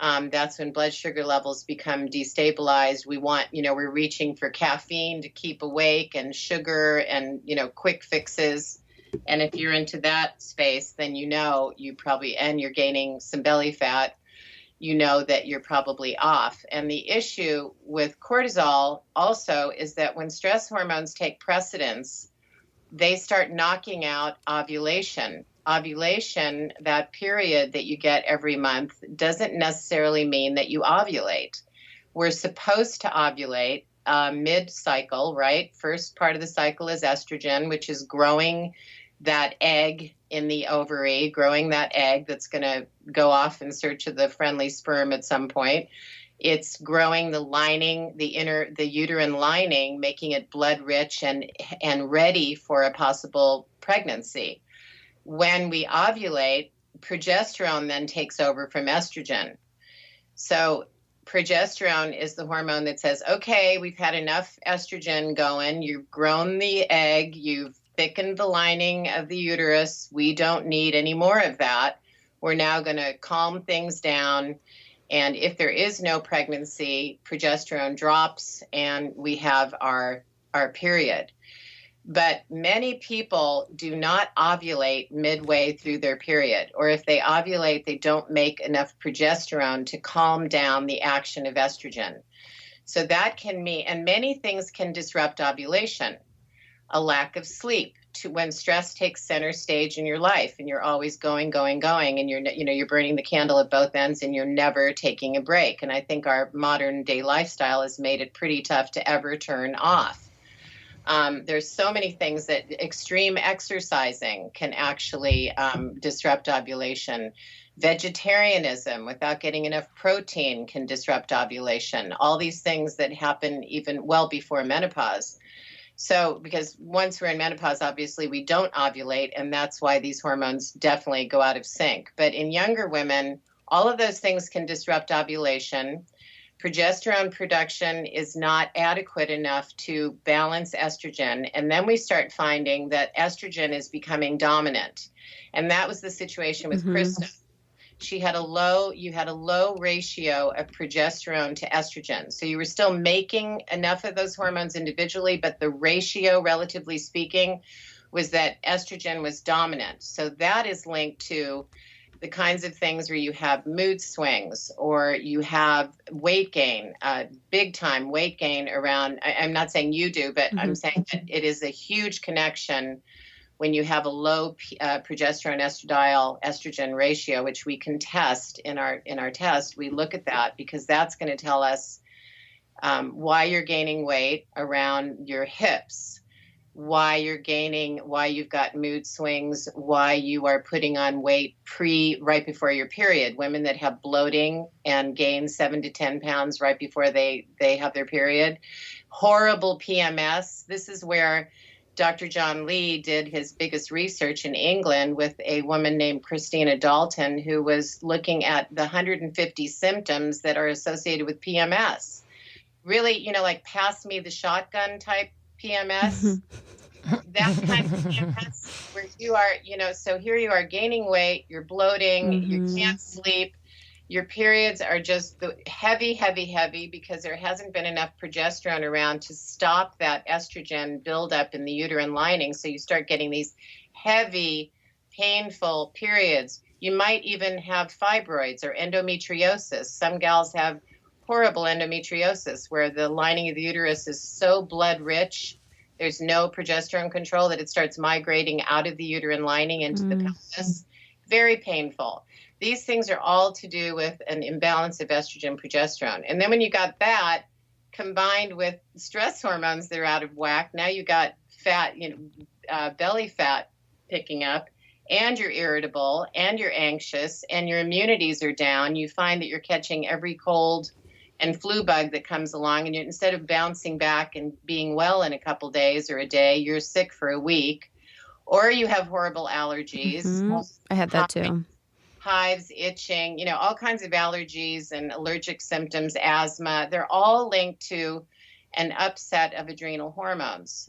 that's when blood sugar levels become destabilized. We're reaching for caffeine to keep awake, and sugar, and, quick fixes. And if you're into that space, then and you're gaining some belly fat, that you're probably off. And the issue with cortisol also is that when stress hormones take precedence, they start knocking out ovulation. Ovulation, that period that you get every month, doesn't necessarily mean that you ovulate. We're supposed to ovulate mid-cycle, right? First part of the cycle is estrogen, which is growing that egg in the ovary, growing that egg that's going to go off in search of the friendly sperm at some point. It's growing the lining, the uterine lining, making it blood rich and ready for a possible pregnancy. When we ovulate, progesterone then takes over from estrogen. So progesterone is the hormone that says, okay, we've had enough estrogen going. You've grown the egg. You've thickened the lining of the uterus. We don't need any more of that. We're now going to calm things down. And if there is no pregnancy, progesterone drops and we have our period. But many people do not ovulate midway through their period, or if they ovulate, they don't make enough progesterone to calm down the action of estrogen. So that can mean, and many things can disrupt ovulation. A lack of sleep, when stress takes center stage in your life and you're always going, and you're burning the candle at both ends and you're never taking a break. And I think our modern day lifestyle has made it pretty tough to ever turn off. There's so many things that extreme exercising can actually disrupt ovulation. Vegetarianism without getting enough protein can disrupt ovulation. All these things that happen even well before menopause. So, because once we're in menopause, obviously we don't ovulate, and that's why these hormones definitely go out of sync. But in younger women, all of those things can disrupt ovulation. Progesterone production is not adequate enough to balance estrogen. And then we start finding that estrogen is becoming dominant. And that was the situation with Krista. You had a low ratio of progesterone to estrogen. So you were still making enough of those hormones individually, but the ratio, relatively speaking, was that estrogen was dominant. So that is linked to the kinds of things where you have mood swings or you have weight gain, big time weight gain around, I'm not saying you do, but I'm saying that it is a huge connection when you have a low progesterone estradiol estrogen ratio, which we can test in our test. We look at that because that's going to tell us why you're gaining weight around your hips, why you've got mood swings, why you are putting on weight right before your period. Women that have bloating and gain 7 to 10 pounds right before they have their period. Horrible PMS. This is where Dr. John Lee did his biggest research in England with a woman named Christina Dalton, who was looking at the 150 symptoms that are associated with PMS. Really, like pass me the shotgun type PMS. That kind of PMS where you are, so here you are gaining weight, you're bloating, you can't sleep. Your periods are just heavy, heavy, heavy because there hasn't been enough progesterone around to stop that estrogen buildup in the uterine lining. So you start getting these heavy, painful periods. You might even have fibroids or endometriosis. Some gals have horrible endometriosis where the lining of the uterus is so blood rich, there's no progesterone control that it starts migrating out of the uterine lining into the pelvis. Very painful. These things are all to do with an imbalance of estrogen progesterone. And then when you got that combined with stress hormones that are out of whack, now you got fat, belly fat picking up, and you're irritable and you're anxious and your immunities are down. You find that you're catching every cold and flu bug that comes along, and instead of bouncing back and being well in a couple days or a day, you're sick for a week, or you have horrible allergies. I had that too. Hives, itching, all kinds of allergies and allergic symptoms, asthma. They're all linked to an upset of adrenal hormones.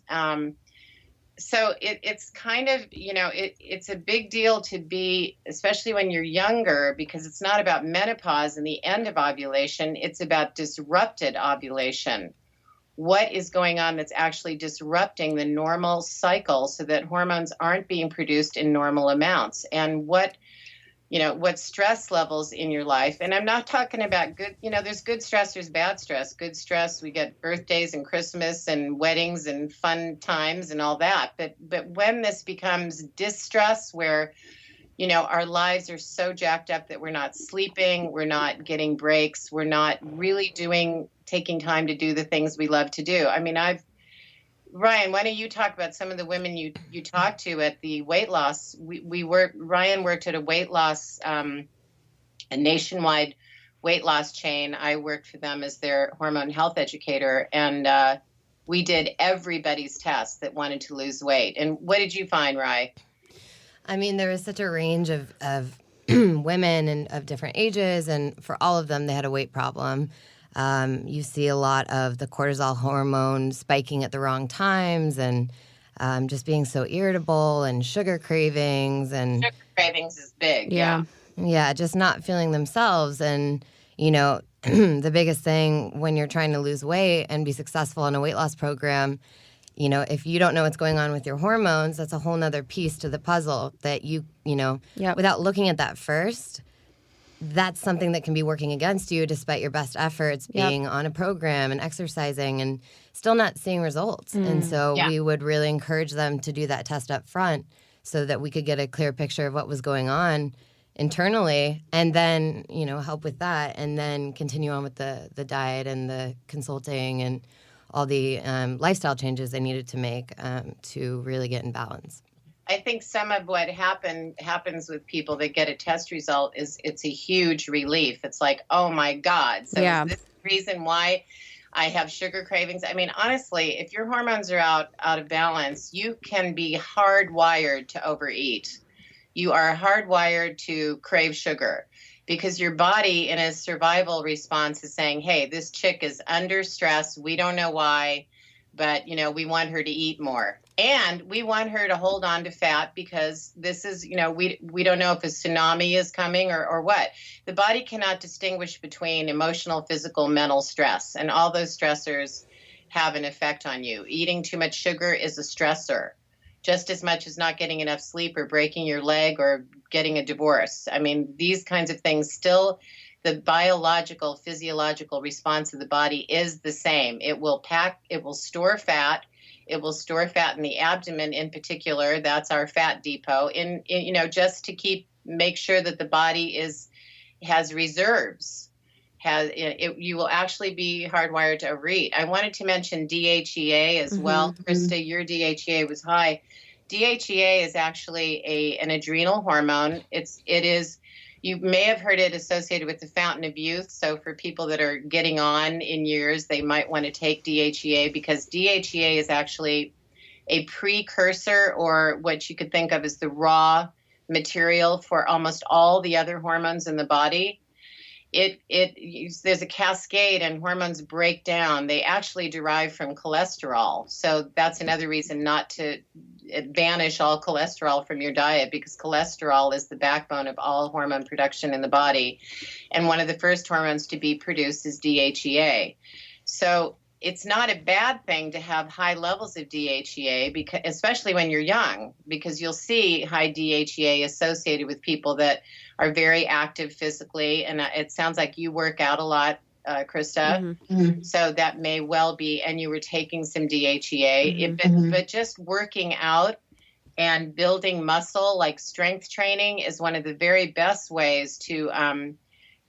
So it's kind of, it's a big deal to be, especially when you're younger, because it's not about menopause and the end of ovulation. It's about disrupted ovulation. What is going on that's actually disrupting the normal cycle so that hormones aren't being produced in normal amounts? And what stress levels in your life. And I'm not talking about good, there's good stress, there's bad stress. Good stress, we get birthdays and Christmas and weddings and fun times and all that. But when this becomes distress, where, our lives are so jacked up that we're not sleeping, we're not getting breaks, we're not really taking time to do the things we love to do. I mean, Ryan, why don't you talk about some of the women you talked to at the weight loss? Ryan worked at a weight loss, a nationwide weight loss chain. I worked for them as their hormone health educator, and we did everybody's test that wanted to lose weight. And what did you find, Rye? I mean, there was such a range of women and of different ages, and for all of them, they had a weight problem. You see a lot of the cortisol hormone spiking at the wrong times, and just being so irritable, and sugar cravings. And sugar cravings is big. Yeah, just not feeling themselves. And, the biggest thing when you're trying to lose weight and be successful in a weight loss program, if you don't know what's going on with your hormones, that's a whole nother piece to the puzzle that without looking at that first, that's something that can be working against you despite your best efforts being on a program and exercising and still not seeing results. And so we would really encourage them to do that test up front so that we could get a clear picture of what was going on internally, and then, help with that, and then continue on with the diet and the consulting and all the lifestyle changes they needed to make to really get in balance. I think some of what happens with people that get a test result is it's a huge relief. It's like, oh my God. So is this the reason why I have sugar cravings? I mean, honestly, if your hormones are out of balance, you can be hardwired to overeat. You are hardwired to crave sugar because your body in a survival response is saying, hey, this chick is under stress. We don't know why, but, we want her to eat more. And we want her to hold on to fat because this is, we don't know if a tsunami is coming or what. The body cannot distinguish between emotional, physical, mental stress. And all those stressors have an effect on you. Eating too much sugar is a stressor, just as much as not getting enough sleep or breaking your leg or getting a divorce. I mean, these kinds of things still, the biological, physiological response of the body is the same. It will store fat. It will store fat in the abdomen in particular. That's our fat depot. Just to make sure that the body has reserves. You will actually be hardwired to overeat. I wanted to mention DHEA as well. Krista, your DHEA was high. DHEA is actually an adrenal hormone. It is. You may have heard it associated with the fountain of youth. So for people that are getting on in years, they might want to take DHEA because DHEA is actually a precursor, or what you could think of as the raw material for almost all the other hormones in the body. There's a cascade and hormones break down. They actually derive from cholesterol. So that's another reason not to banish all cholesterol from your diet, because cholesterol is the backbone of all hormone production in the body. And one of the first hormones to be produced is DHEA. So it's not a bad thing to have high levels of DHEA, because, especially when you're young, because you'll see high DHEA associated with people that are very active physically. And it sounds like you work out a lot, Krista. So that may well be, and you were taking some DHEA. But just working out and building muscle, like strength training, is one of the very best ways to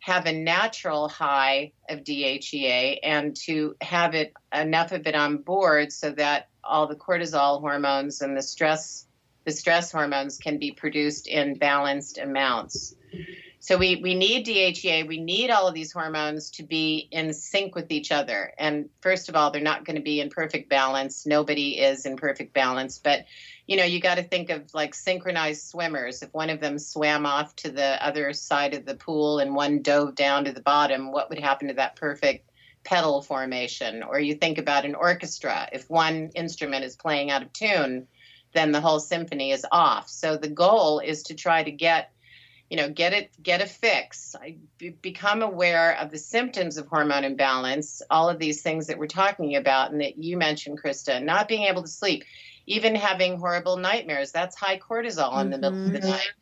have a natural high of DHEA and to have enough of it on board so that all the cortisol hormones and the stress hormones can be produced in balanced amounts. So we need DHEA. We need all of these hormones to be in sync with each other. And first of all, they're not going to be in perfect balance. Nobody is in perfect balance. But, you got to think of like synchronized swimmers. If one of them swam off to the other side of the pool and one dove down to the bottom, what would happen to that perfect pedal formation? Or you think about an orchestra. If one instrument is playing out of tune, then the whole symphony is off. So the goal is to try to get a fix. Become aware of the symptoms of hormone imbalance, all of these things that we're talking about and that you mentioned, Krista, not being able to sleep, even having horrible nightmares. That's high cortisol in the middle of the night.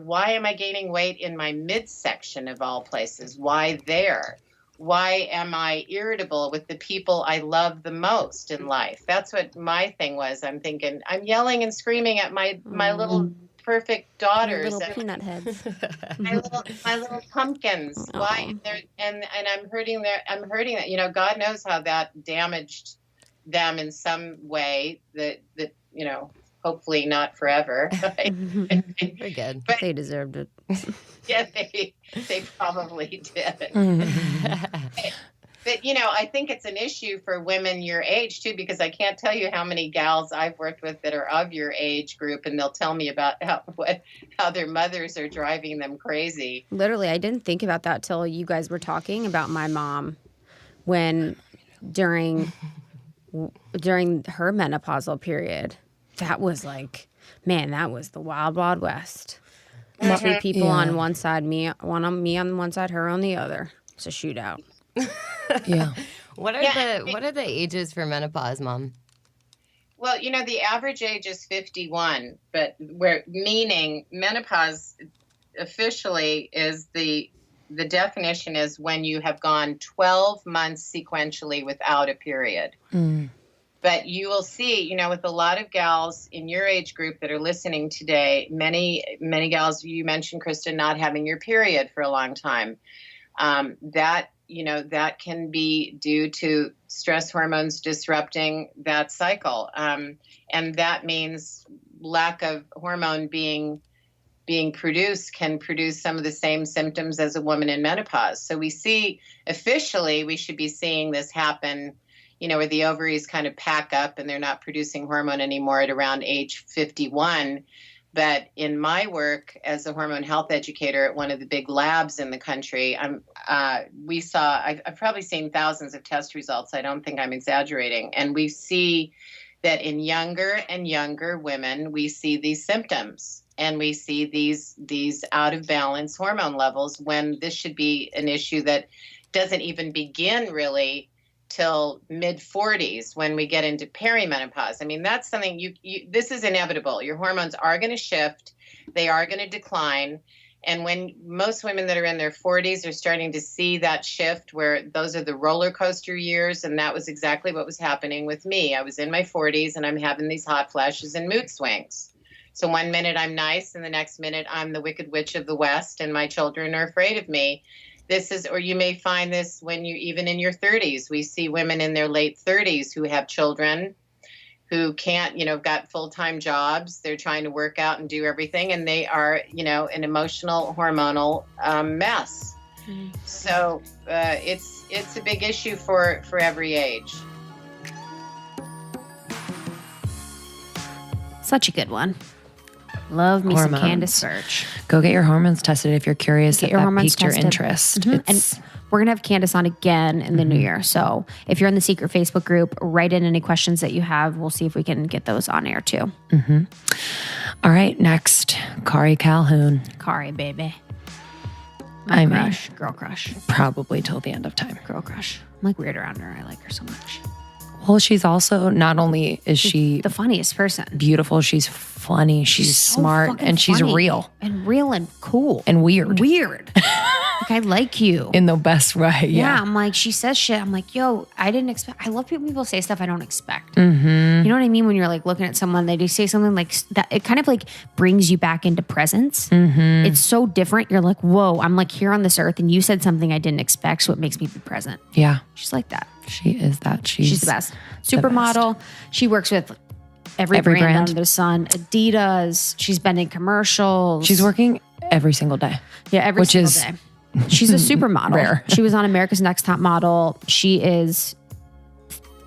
Why am I gaining weight in my midsection of all places? Why there? Why am I irritable with the people I love the most in life? That's what my thing was. I'm thinking, I'm yelling and screaming at my little perfect daughters, little peanut heads, my little pumpkins. Why? And I'm hurting that. God knows how that damaged them in some way. That hopefully not forever. We're good. But they deserved it. Yeah, they probably did. But, I think it's an issue for women your age, too, because I can't tell you how many gals I've worked with that are of your age group, and they'll tell me about how their mothers are driving them crazy. Literally, I didn't think about that till you guys were talking about my mom when during her menopausal period. That was like, man, that was the wild, wild west. Two people on one side, me on one side, her on the other. It's a shootout. Yeah. What are the ages for menopause, Mom? Well, the average age is 51, but meaning menopause officially is the definition is when you have gone 12 months sequentially without a period. Mm. But you will see, with a lot of gals in your age group that are listening today, many gals, you mentioned, Krista, not having your period for a long time. That can be due to stress hormones disrupting that cycle. And that means lack of hormone being produced can produce some of the same symptoms as a woman in menopause. So we see, officially, we should be seeing this happen, where the ovaries kind of pack up and they're not producing hormone anymore at around age 51. But in my work as a hormone health educator at one of the big labs in the country, I've probably seen thousands of test results. I don't think I'm exaggerating. And we see that in younger and younger women, we see these symptoms and we see these out of balance hormone levels, when this should be an issue that doesn't even begin really till mid-40s when we get into perimenopause. I mean, that's something this is inevitable. Your hormones are going to shift. They are going to decline. And when most women that are in their 40s are starting to see that shift, where those are the roller coaster years, and that was exactly what was happening with me. I was in my 40s and I'm having these hot flashes and mood swings. So one minute I'm nice and the next minute I'm the Wicked Witch of the West and my children are afraid of me. Or you may find this when you even in your 30s. We see women in their late 30s who have children who can't, got full-time jobs. They're trying to work out and do everything, and they are, an emotional, hormonal mess. Mm. So it's a big issue for every age. Such a good one. Love me some Candace Burch. Go get your hormones tested if you're curious. If that piqued your interest. Mm-hmm. And we're going to have Candace on again in the new year. So if you're in the secret Facebook group, write in any questions that you have. We'll see if we can get those on air too. Mm-hmm. All right. Next, Kari Calhoun. Kari, baby. Girl crush. Probably till the end of time. Girl crush. I'm like weird around her. I like her so much. Well, she's also, not only is she the funniest person, beautiful, she's funny, she's so smart, and she's real. And real and cool. And weird. Like, I like you. In the best way, yeah. I'm like, she says shit. I'm like, yo, I didn't expect. I love people say stuff I don't expect. Mm-hmm. You know what I mean? When you're like looking at someone, they do say something like that. It kind of like brings you back into presence. Mm-hmm. It's so different. You're like, whoa, I'm like here on this earth and you said something I didn't expect. So it makes me be present. Yeah. She's like that. She is that. She's the best. Supermodel. She works with every brand under the sun. Adidas. She's been in commercials. She's working every single day. Yeah, every Which single is day. She's a supermodel. Rare. She was on America's Next Top Model. She is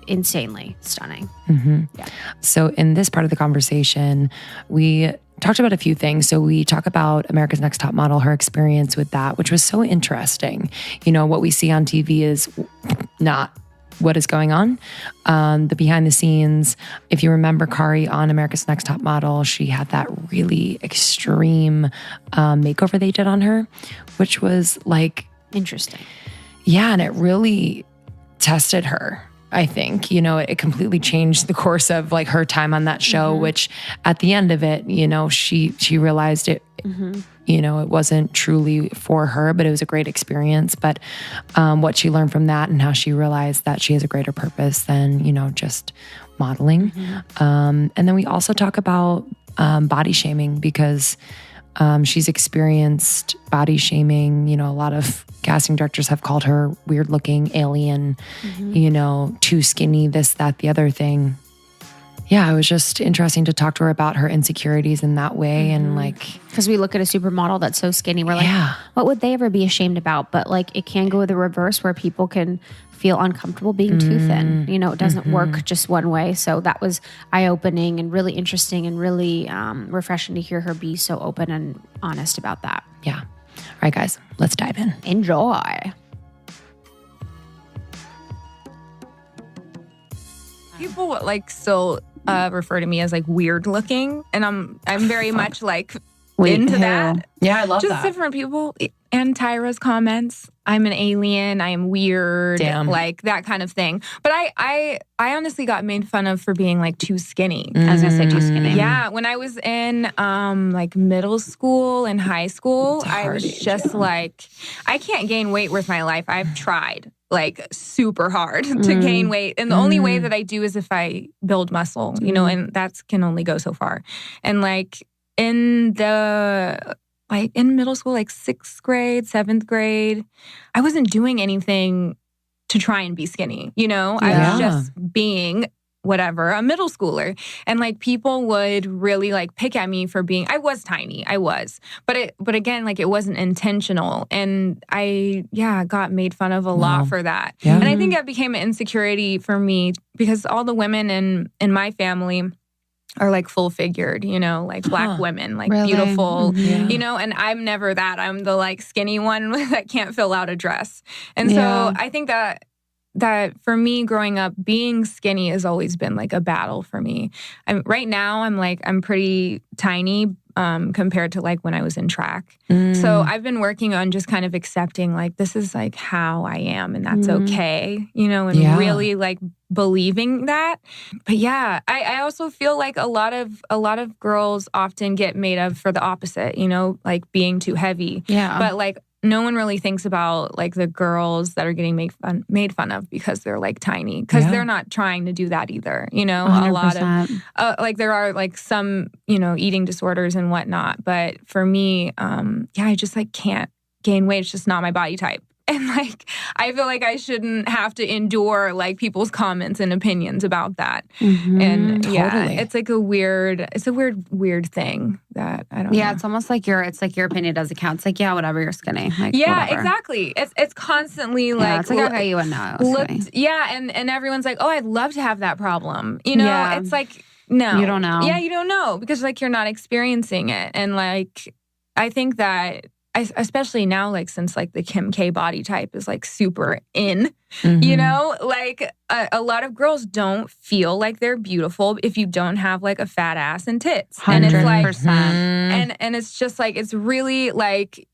insanely stunning. Yeah. So in this part of the conversation, we talked about a few things. So we talk about America's Next Top Model, her experience with that, which was so interesting. You know, what we see on TV is not what is going on. The behind the scenes, if you remember Kari on America's Next Top Model, she had that really extreme makeover they did on her, which was like... Interesting. Yeah, and it really tested her. I think, you know, it completely changed the course of like her time on that show, which at the end of it, you know, she realized it, you know, it wasn't truly for her, but it was a great experience. But what she learned from that and how she realized that she has a greater purpose than, you know, just modeling. And then we also talk about body shaming because she's experienced body shaming. You know, a lot of casting directors have called her weird looking, alien, you know, too skinny, this, that, the other thing. Yeah, it was just interesting to talk to her about her insecurities in that way. And like, because we look at a supermodel that's so skinny, we're like, what would they ever be ashamed about? But like, it can go the reverse where people can feel uncomfortable being too thin. You know, it doesn't work just one way. So that was eye-opening and really interesting and really refreshing to hear her be so open and honest about that. Yeah. All right, guys, let's dive in. Enjoy. People like still refer to me as like weird looking, and I'm very much like into that. Yeah, I love Just that. different people. And Tyra's comments, I'm an alien, I am weird, like that kind of thing. But I honestly got made fun of for being like too skinny. I was gonna say too skinny. Yeah, when I was in like middle school and high school, I was just like, I can't gain weight with my life. I've tried like super hard to gain weight. And the only way that I do is if I build muscle, you know, and that can only go so far. And like in middle school, like 6th grade, 7th grade, I wasn't doing anything to try and be skinny, you know? I was just being whatever, a middle schooler. And like people would really like pick at me for being, I was tiny, I was. But again, like it wasn't intentional. And I got made fun of a lot for that. Yeah. And I think that became an insecurity for me because all the women in my family are like full figured, you know, like Black women, like beautiful, you know, and I'm never that. I'm the like skinny one that can't fill out a dress. And so I think that for me growing up, being skinny has always been like a battle for me. Right now I'm pretty tiny compared to like when I was in track. So I've been working on just kind of accepting like this is like how I am and that's okay, you know, and really like believing that. But yeah, I also feel like a lot of girls often get made of for the opposite, you know, like being too heavy. Yeah. But like no one really thinks about like the girls that are getting made fun of because they're like tiny, because they're not trying to do that either. You know, 100%. A lot of like there are like some, you know, eating disorders and whatnot. But for me, I just like can't gain weight. It's just not my body type. And like, I feel like I shouldn't have to endure like people's comments and opinions about that. And it's like a weird thing that I don't know. Yeah, it's almost like your opinion doesn't count. It's like, yeah, whatever, you're skinny. Like, whatever. Exactly. It's constantly like, it's like, okay, you wouldn't know I was skinny. And everyone's like, oh, I'd love to have that problem. You know, it's like, no. You don't know. Yeah, you don't know because like you're not experiencing it. And like, I think that especially now, like since like the Kim K body type is like super in, you know, like a lot of girls don't feel like they're beautiful if you don't have like a fat ass and tits. 100%. And it's like, and it's just like, it's really like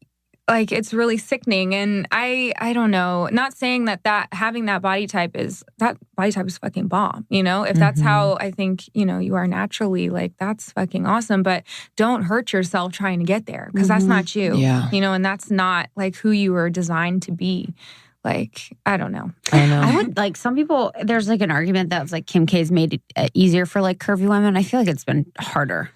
it's really sickening. And I don't know, not saying that having that body type is fucking bomb, you know, if that's how I think, you know, you are naturally, like that's fucking awesome, but don't hurt yourself trying to get there because that's not you, you know, and that's not like who you were designed to be. Like, I don't know. I would like some people, there's like an argument that's like Kim K's made it easier for like curvy women. I feel like it's been harder.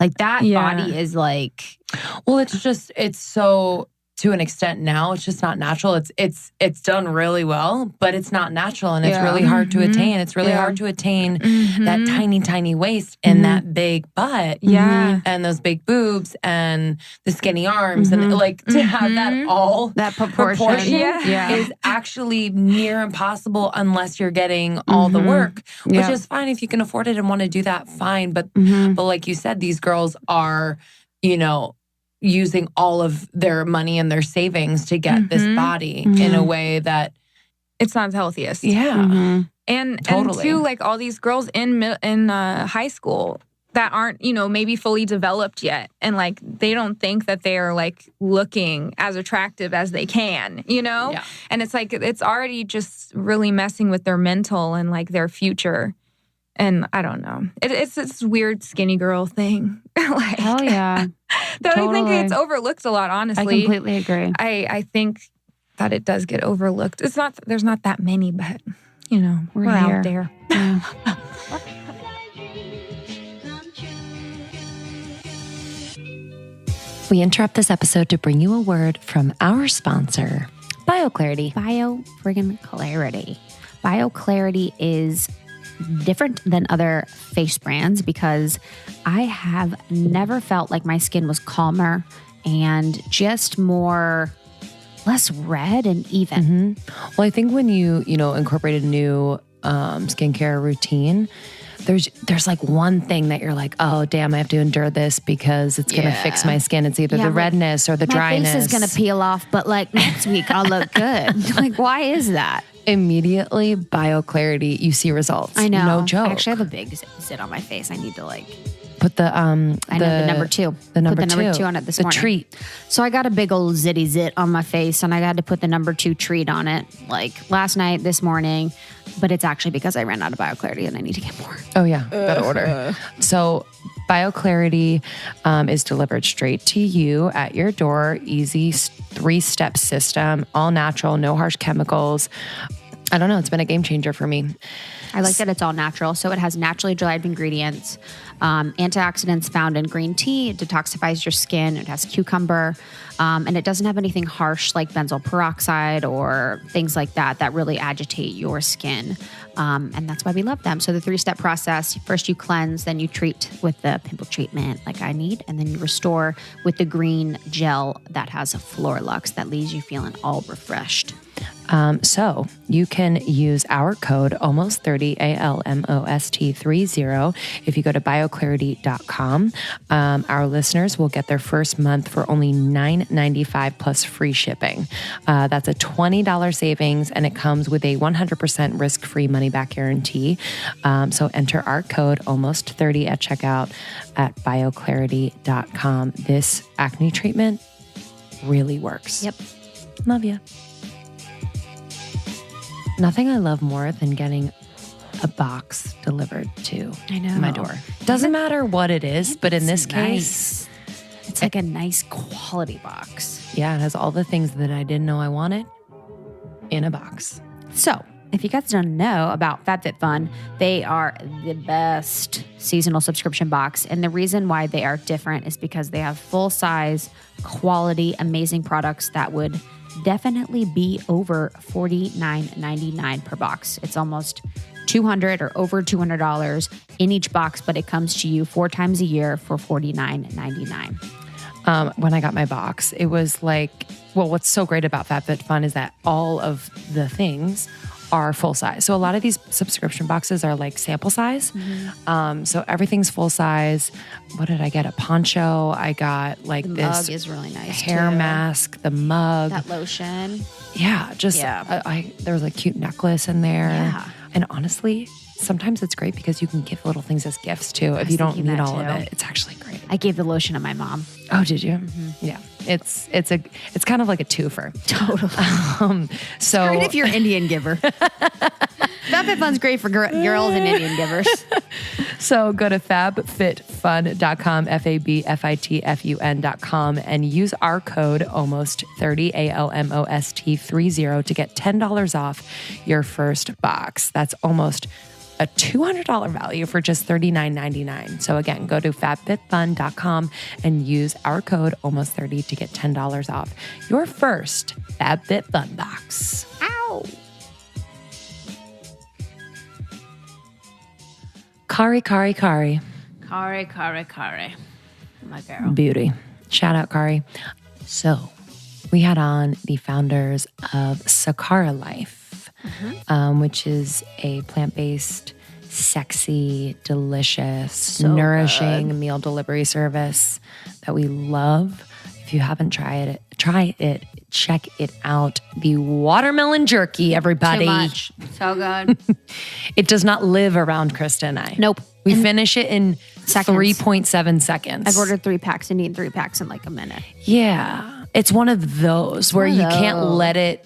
Like that body is like, well, it's so to an extent now. It's just not natural. It's done really well, but it's not natural, and it's really hard to attain. It's really hard to attain that tiny, tiny waist and that big butt, and those big boobs and the skinny arms, and like to have that all that proportion is actually near impossible unless you're getting all the work, which is fine if you can afford it and want to do that. Fine, but like you said, these girls are, you know, using all of their money and their savings to get this body in a way that it's not the healthiest. Yeah. And Totally. too, like all these girls in high school that aren't, you know, maybe fully developed yet. And like, they don't think that they are like looking as attractive as they can, you know? Yeah. And it's like, it's already just really messing with their mental and like their future. And I don't know. It's this weird skinny girl thing. Like, hell yeah. That I think it's overlooked a lot, honestly. I completely agree. I think that it does get overlooked. It's not, there's not that many, but you know, we're out there. Yeah. We interrupt this episode to bring you a word from our sponsor, BioClarity. BioClarity. BioClarity is different than other face brands because I have never felt like my skin was calmer and just less red and even. Well, I think when you incorporate a new skincare routine, there's like one thing that you're like, oh damn, I have to endure this because it's gonna fix my skin. It's either the redness or the dryness. My face is gonna peel off, but like next week I'll look good. Like, why is that? Immediately, BioClarity, you see results. I know. No joke. I actually have a big zit on my face. I need to like put the number 2. The number put the number 2 2 on it this morning. The treat. So I got a big old zitty zit on my face, and I had to put the number 2 treat on it like last night, this morning. But it's actually because I ran out of BioClarity and I need to get more. Oh yeah, gotta order. So BioClarity is delivered straight to you at your door. Easy 3-step system, all natural, no harsh chemicals. I don't know. It's been a game changer for me. I like that it's all natural. So it has naturally derived ingredients, antioxidants found in green tea. It detoxifies your skin. It has cucumber. And it doesn't have anything harsh like benzoyl peroxide or things like that really agitate your skin. And that's why we love them. So the 3-step process, first you cleanse, then you treat with the pimple treatment like I need, and then you restore with the green gel that has a Floralux that leaves you feeling all refreshed. So you can use our code ALMOST30, ALMOST30. If you go to bioclarity.com, our listeners will get their first month for only $9.95 plus free shipping. That's a $20 savings, and it comes with a 100% risk-free money-back guarantee. So enter our code ALMOST30 at checkout at bioclarity.com. This acne treatment really works. Yep. Love you. Nothing I love more than getting a box delivered to my door. Doesn't matter what it is, but in this case, it's like a nice quality box. Yeah, it has all the things that I didn't know I wanted in a box. So, if you guys don't know about FabFitFun, they are the best seasonal subscription box. And the reason why they are different is because they have full-size, quality, amazing products that would definitely be over $49.99 per box. It's almost $200 or over $200 in each box, but it comes to you 4 times a year for $49.99. When I got my box, it was like, well, what's so great about FabFitFun is that all of the things are full size. So a lot of these subscription boxes are like sample size. So everything's full size. What did I get? A poncho. I got like the this mug is really nice hair too. mask, the mug, that lotion. Yeah, just there was a cute necklace in there. Yeah. And honestly, sometimes it's great because you can give little things as gifts too. If you don't need all of it, it's actually great. I gave the lotion to my mom. Oh, did you? Yeah. It's kind of like a twofer. Totally. So great if you're an Indian giver. FabFitFun's great for girls and Indian givers. So go to fabfitfun.com, FABFITFUN.com, and use our code ALMOST30, ALMOST30 to get $10 off your first box. That's almost a $200 value for just $39.99. So again, go to fabfitfun.com and use our code almost30 to get $10 off your first FabFitFun box. Ow. Kari. Kari. My girl. Beauty. Shout out, Kari. So we had on the founders of Sakara Life, which is a plant-based, sexy, delicious, nourishing meal delivery service that we love. If you haven't tried it, try it. Check it out. The watermelon jerky, everybody. Too much. So good. It does not live around Krista and I. Nope. We finish it in 3.7 seconds. I've ordered 3 packs and eaten 3 packs in like a minute. Yeah. It's one of those where you can't let it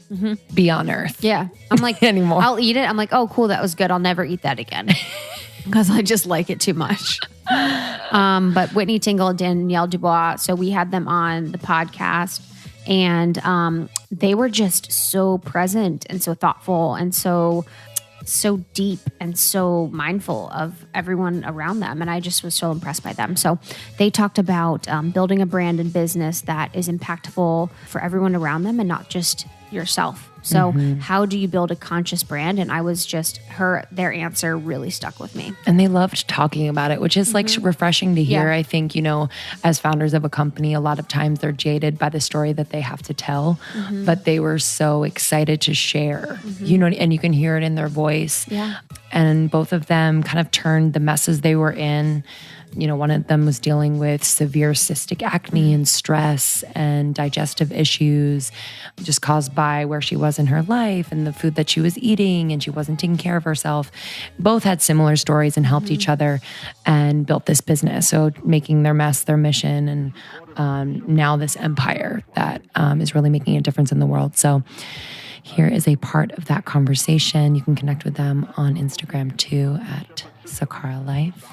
be on earth. Yeah. I'm like, anymore. I'll eat it. I'm like, oh, cool. That was good. I'll never eat that again. Because I just like it too much. But Whitney Tingle, Danielle Dubois, so we had them on the podcast, and they were just so present and so thoughtful and so deep and so mindful of everyone around them. And I just was so impressed by them. So they talked about building a brand and business that is impactful for everyone around them and not just yourself. So how do you build a conscious brand? And I was just, their answer really stuck with me. And they loved talking about it, which is like refreshing to hear. Yeah. I think, as founders of a company, a lot of times they're jaded by the story that they have to tell, but they were so excited to share, and you can hear it in their voice. Yeah. And both of them kind of turned the messes they were in. One of them was dealing with severe cystic acne and stress and digestive issues just caused by where she was in her life and the food that she was eating, and she wasn't taking care of herself. Both had similar stories and helped each other and built this business. So making their mess their mission, and now this empire that is really making a difference in the world. So here is a part of that conversation. You can connect with them on Instagram too at Sakara Life.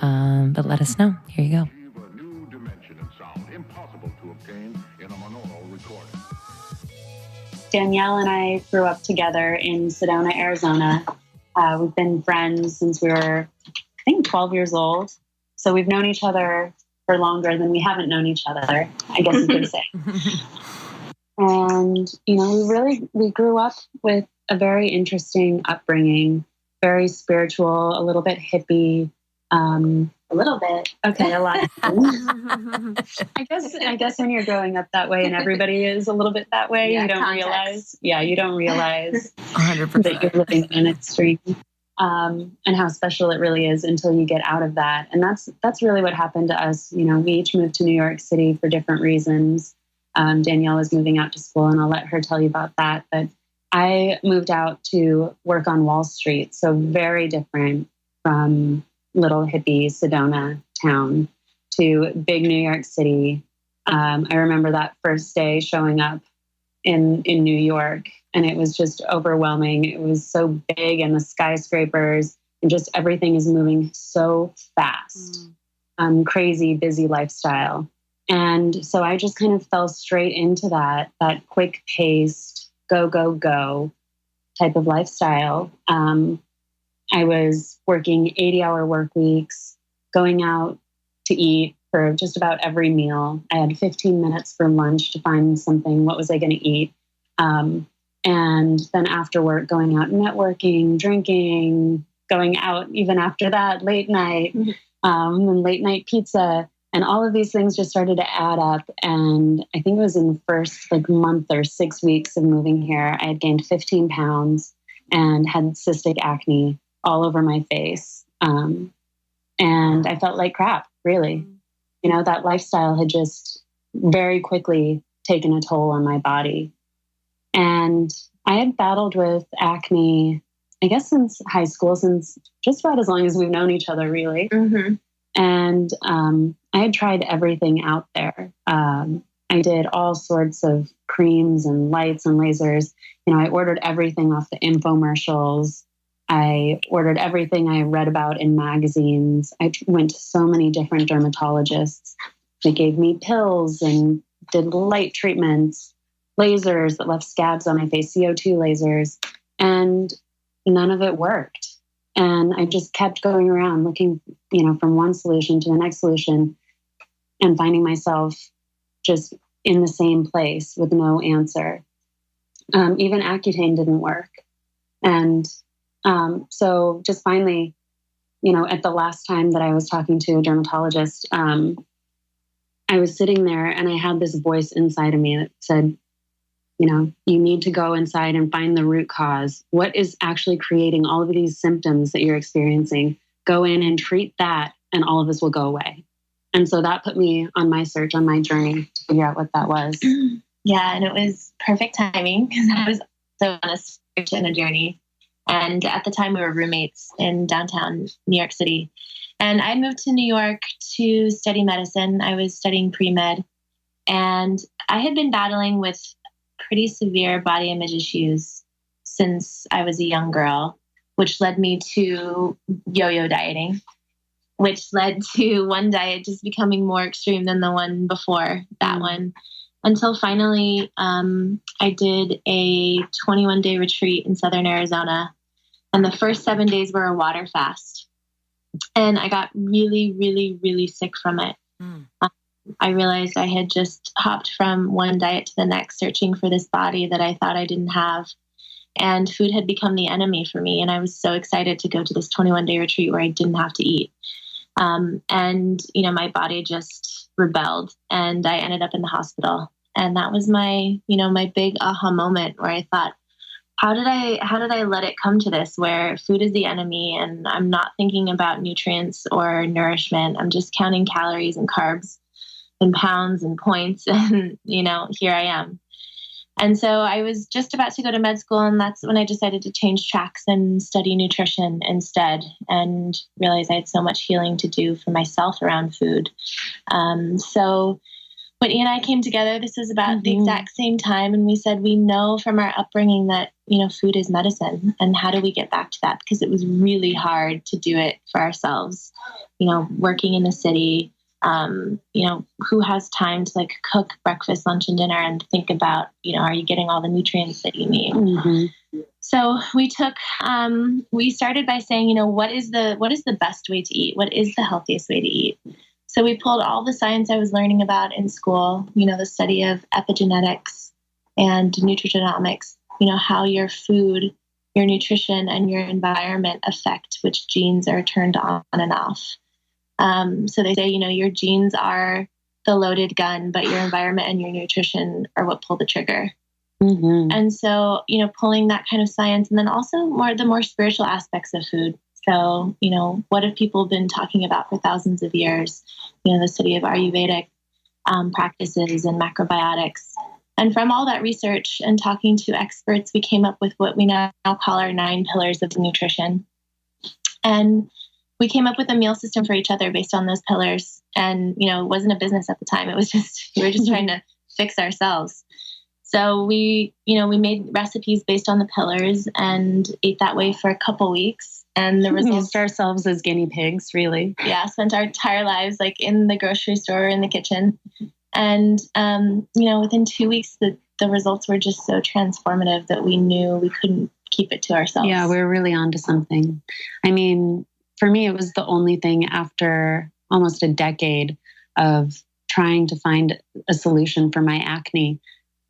But let us know. Here you go. Danielle and I grew up together in Sedona, Arizona. We've been friends since we were, I think, 12 years old. So we've known each other for longer than we haven't known each other, I guess you could say. And, we grew up with a very interesting upbringing, very spiritual, a little bit hippie, a little bit. Okay, a lot. I guess when you're growing up that way and everybody is a little bit that way, you don't realize 100% that you're living in an extreme, and how special it really is until you get out of that. And that's really what happened to us. We each moved to New York City for different reasons. Danielle was moving out to school, and I'll let her tell you about that. But I moved out to work on Wall Street, so very different from little hippie Sedona town to big New York City. I remember that first day showing up in New York, and it was just overwhelming. It was so big, and the skyscrapers, and just everything is moving so fast. Crazy, busy lifestyle. And so I just kind of fell straight into that quick-paced, go type of lifestyle. I was working 80-hour work weeks, going out to eat for just about every meal. I had 15 minutes for lunch to find something. What was I going to eat? And then after work, going out networking, drinking, going out even after that, late night, and late night pizza. And all of these things just started to add up. And I think it was in the first month or 6 weeks of moving here, I had gained 15 pounds and had cystic acne all over my face. And I felt like crap, really. That lifestyle had just very quickly taken a toll on my body. And I had battled with acne, I guess, since high school, since just about as long as we've known each other, really. And I had tried everything out there. I did all sorts of creams and lights and lasers. I ordered everything off the infomercials. I ordered everything I read about in magazines. I went to so many different dermatologists. They gave me pills and did light treatments, lasers that left scabs on my face, CO2 lasers, and none of it worked. And I just kept going around looking, from one solution to the next solution and finding myself just in the same place with no answer. Even Accutane didn't work. And so just finally, at the last time that I was talking to a dermatologist, I was sitting there and I had this voice inside of me that said, you need to go inside and find the root cause. What is actually creating all of these symptoms that you're experiencing? Go in and treat that, and all of this will go away. And so that put me on my search, on my journey to figure out what that was. Yeah, and it was perfect timing because I was also on a search and a journey. And at the time, we were roommates in downtown New York City. And I moved to New York to study medicine. I was studying pre-med. And I had been battling with pretty severe body image issues since I was a young girl, which led me to yo-yo dieting, which led to one diet just becoming more extreme than the one before that one. Until finally, I did a 21-day retreat in Southern Arizona. And the first 7 days were a water fast. And I got really, really, really sick from it. I realized I had just hopped from one diet to the next, searching for this body that I thought I didn't have. And food had become the enemy for me. And I was so excited to go to this 21-day retreat where I didn't have to eat. And my body just rebelled and I ended up in the hospital. And that was my big aha moment where I thought, how did I let it come to this where food is the enemy and I'm not thinking about nutrients or nourishment. I'm just counting calories and carbs and pounds and points. And, here I am. And so I was just about to go to med school, and that's when I decided to change tracks and study nutrition instead and realize I had so much healing to do for myself around food. So Whitney and I came together, this was about the exact same time, and we said we know from our upbringing that, food is medicine, and how do we get back to that? Because it was really hard to do it for ourselves, working in the city, who has time to cook breakfast, lunch, and dinner and think about, are you getting all the nutrients that you need? So we started by saying, what is the best way to eat? What is the healthiest way to eat? So we pulled all the science I was learning about in school, the study of epigenetics and nutrigenomics, how your food, your nutrition, and your environment affect which genes are turned on and off. So they say, your genes are the loaded gun, but your environment and your nutrition are what pull the trigger. And so, pulling that kind of science, and then also the more spiritual aspects of food. So, what have people been talking about for thousands of years? The study of Ayurvedic practices and macrobiotics. And from all that research and talking to experts, we came up with what we now call our 9 pillars of nutrition. And we came up with a meal system for each other based on those pillars. And, it wasn't a business at the time. It was just, we were just trying to fix ourselves. So we made recipes based on the pillars and ate that way for a couple weeks. And the results, used ourselves as guinea pigs, really. Yeah, spent our entire lives in the grocery store or in the kitchen. And, within 2 weeks, the results were just so transformative that we knew we couldn't keep it to ourselves. Yeah, we were really onto something. I mean, for me, it was the only thing after almost a decade of trying to find a solution for my acne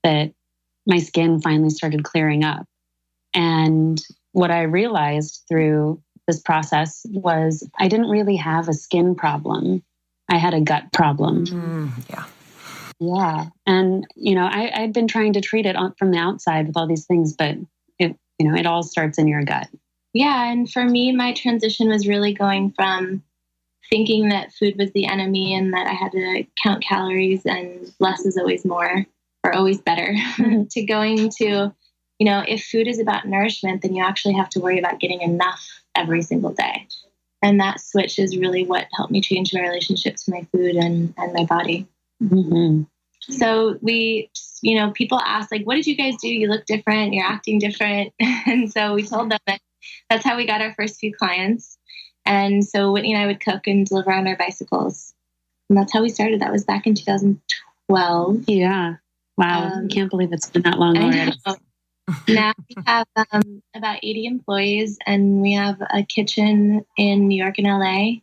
that my skin finally started clearing up. And what I realized through this process was I didn't really have a skin problem. I had a gut problem. Yeah. And, I'd been trying to treat it from the outside with all these things, but it all starts in your gut. Yeah. And for me, my transition was really going from thinking that food was the enemy and that I had to count calories and less is always more or always better to going to, if food is about nourishment, then you actually have to worry about getting enough every single day. And that switch is really what helped me change my relationship to my food and my body. So we, people ask, what did you guys do? You look different. You're acting different. And so we told them that that's how we got our first few clients. And so Whitney and I would cook and deliver on our bicycles. And that's how we started. That was back in 2012. Yeah. Wow. I can't believe it's been that long already. Now we have about 80 employees, and we have a kitchen in New York and LA,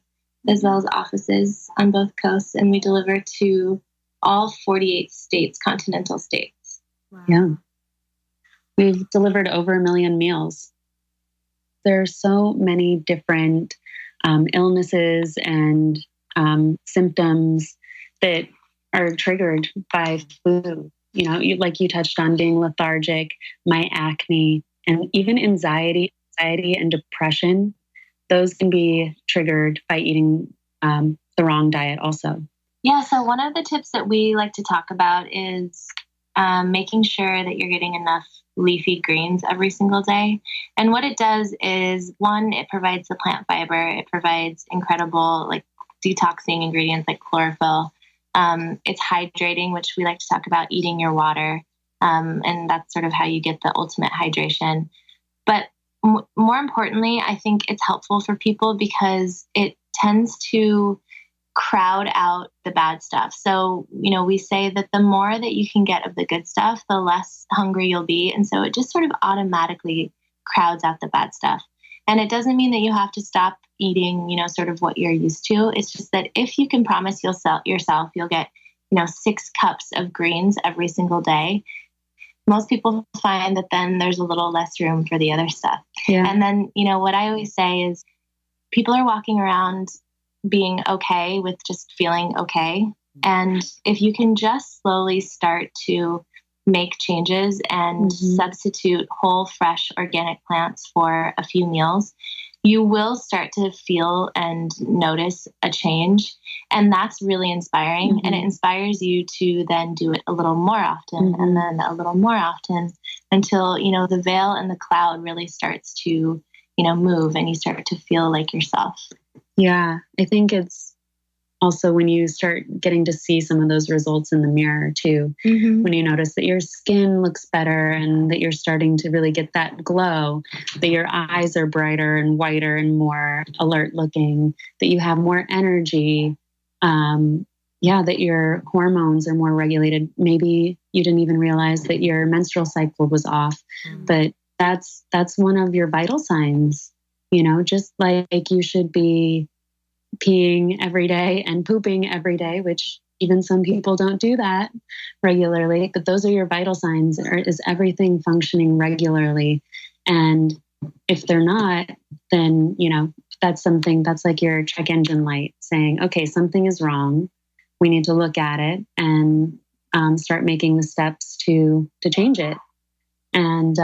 as well as offices on both coasts, and we deliver to all 48 states, continental states. Wow. Yeah. We've delivered over 1 million meals. There are so many different illnesses and symptoms that are triggered by food. You know, like you touched on, being lethargic, my acne, and even anxiety and depression. Those can be triggered by eating the wrong diet also. Yeah, so one of the tips that we like to talk about is making sure that you're getting enough leafy greens every single day. And what it does is, one, it provides the plant fiber. It provides incredible like detoxing ingredients like chlorophyll. It's hydrating, which we like to talk about eating your water. And that's sort of how you get the ultimate hydration. But more importantly, I think it's helpful for people because it tends to crowd out the bad stuff. So, you know, we say that the more that you can get of the good stuff, the less hungry you'll be. And so it just sort of automatically crowds out the bad stuff. And it doesn't mean that you have to stop eating, you know, sort of what you're used to. It's just that if you can promise yourself you'll get, you know, 6 cups of greens every single day, most people find that then there's a little less room for the other stuff. Yeah. And then, you know, what I always say is people are walking around being okay with just feeling okay. And if you can just slowly start to make changes and substitute whole, fresh, organic plants for a few meals, you will start to feel and notice a change. And that's really inspiring. And it inspires you to then do it a little more often and then a little more often until, you know, the veil and the cloud really starts to, you know, move and you start to feel like yourself. Yeah, I think it's also when you start getting to see some of those results in the mirror too, when you notice that your skin looks better and that you're starting to really get that glow, that your eyes are brighter and whiter and more alert looking, that you have more energy, that your hormones are more regulated. Maybe you didn't even realize that your menstrual cycle was off, but that's one of your vital signs. You know, just like you should be peeing every day and pooping every day, which even some people don't do that regularly, but those are your vital signs. Is everything functioning regularly? And if they're not, then, you know, that's like your check engine light saying, okay, something is wrong. We need to look at it and start making the steps to change it. And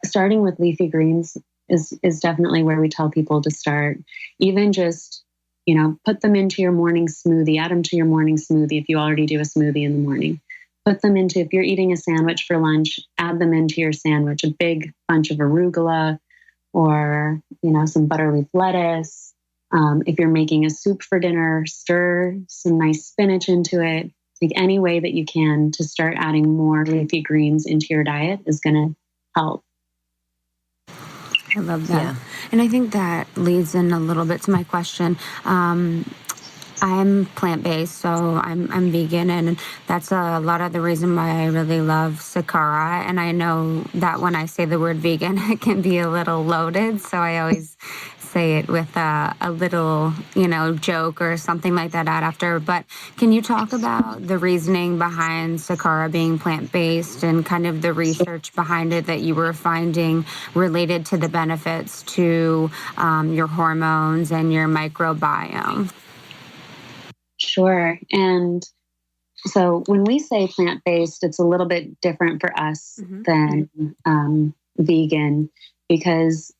starting with leafy greens is definitely where we tell people to start. Even just, you know, put them into your morning smoothie, add them to your morning smoothie. If you already do a smoothie in the morning, put them into, if you're eating a sandwich for lunch, add them into your sandwich, a big bunch of arugula or, you know, some butterleaf lettuce. If you're making a soup for dinner, stir some nice spinach into it. Like any way that you can to start adding more leafy greens into your diet is going to help. I love that. Yeah. And I think that leads in a little bit to my question. I'm plant-based, so I'm vegan, and that's a lot of the reason why I really love Sakara. And I know that when I say the word vegan, it can be a little loaded, so I always say it with a little, you know, joke or something like that after. But can you talk about the reasoning behind Sakara being plant-based and kind of the research behind it that you were finding related to the benefits to your hormones and your microbiome? Sure. And so when we say plant-based, it's a little bit different for us than vegan, because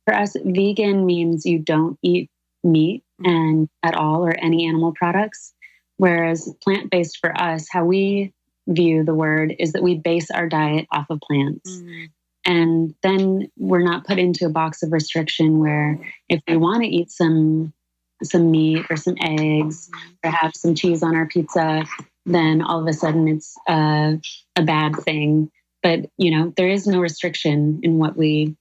for us, vegan means you don't eat meat and at all or any animal products. Whereas plant-based for us, how we view the word is that we base our diet off of plants. And then we're not put into a box of restriction where if we want to eat some meat or some eggs or have some cheese on our pizza, then all of a sudden it's a bad thing. But, you know, there is no restriction in what we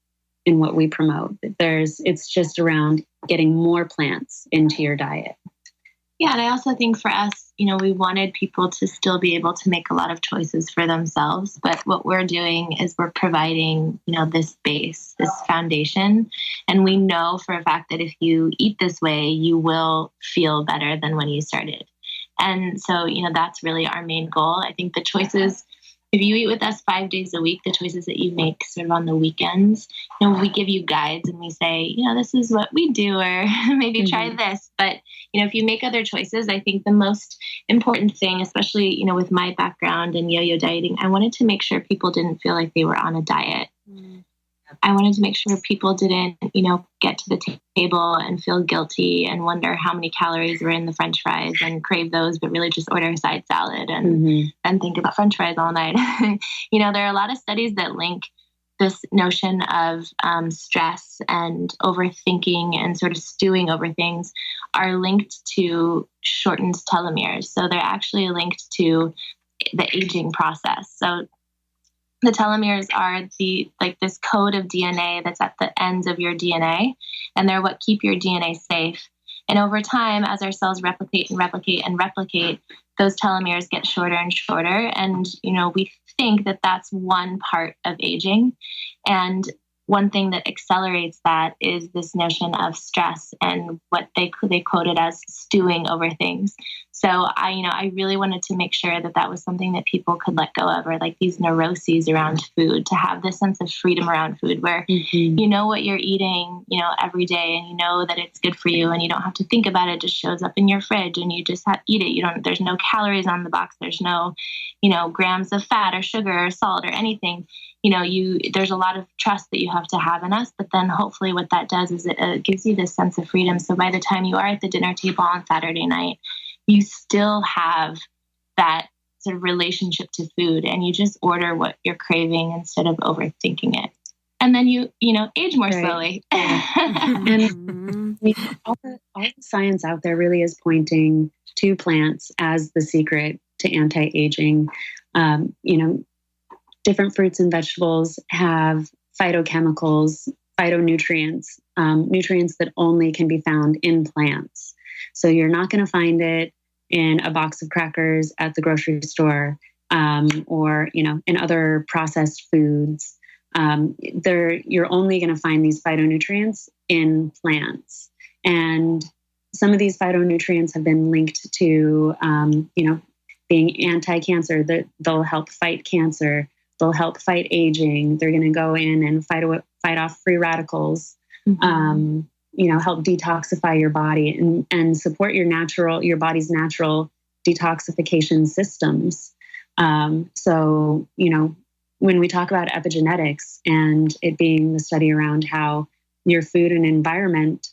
promote. It's just around getting more plants into your diet. Yeah, and I also think for us, we wanted people to still be able to make a lot of choices for themselves. But what we're doing is we're providing, this base, this foundation. And we know for a fact that if you eat this way, you will feel better than when you started. And so, that's really our main goal. I think the choices, if you eat with us 5 days a week, the choices that you make sort of on the weekends, we give you guides and we say, this is what we do, or maybe try this. But, if you make other choices, I think the most important thing, especially, with my background in yo-yo dieting, I wanted to make sure people didn't feel like they were on a diet. I wanted to make sure people didn't, get to the table and feel guilty and wonder how many calories were in the French fries and crave those, but really just order a side salad and think about French fries all night. There are a lot of studies that link this notion of stress and overthinking and sort of stewing over things are linked to shortened telomeres. So they're actually linked to the aging process. So the telomeres are this code of DNA that's at the ends of your DNA, and they're what keep your DNA safe. And over time, as our cells replicate and replicate and replicate, those telomeres get shorter and shorter. And, we think that that's one part of aging. And one thing that accelerates that is this notion of stress and what they quoted as stewing over things. So I really wanted to make sure that that was something that people could let go of, or like these neuroses around food, to have this sense of freedom around food where you know what you're eating, every day, and you know that it's good for you, and you don't have to think about it. It just shows up in your fridge and you just eat it. There's no calories on the box. There's no, grams of fat or sugar or salt or anything. There's a lot of trust that you have to have in us, but then hopefully what that does is it gives you this sense of freedom. So by the time you are at the dinner table on Saturday night, you still have that sort of relationship to food, and you just order what you're craving instead of overthinking it. And then you age more slowly. And all the science out there really is pointing to plants as the secret to anti-aging. Different fruits and vegetables have phytochemicals, phytonutrients, nutrients that only can be found in plants. So you're not going to find it in a box of crackers at the grocery store, or in other processed foods. You're only going to find these phytonutrients in plants, and some of these phytonutrients have been linked to being anti-cancer. That they'll help fight cancer. They'll help fight aging. They're going to go in and fight off free radicals. Help detoxify your body and support your body's natural detoxification systems. So, when we talk about epigenetics and it being the study around how your food and environment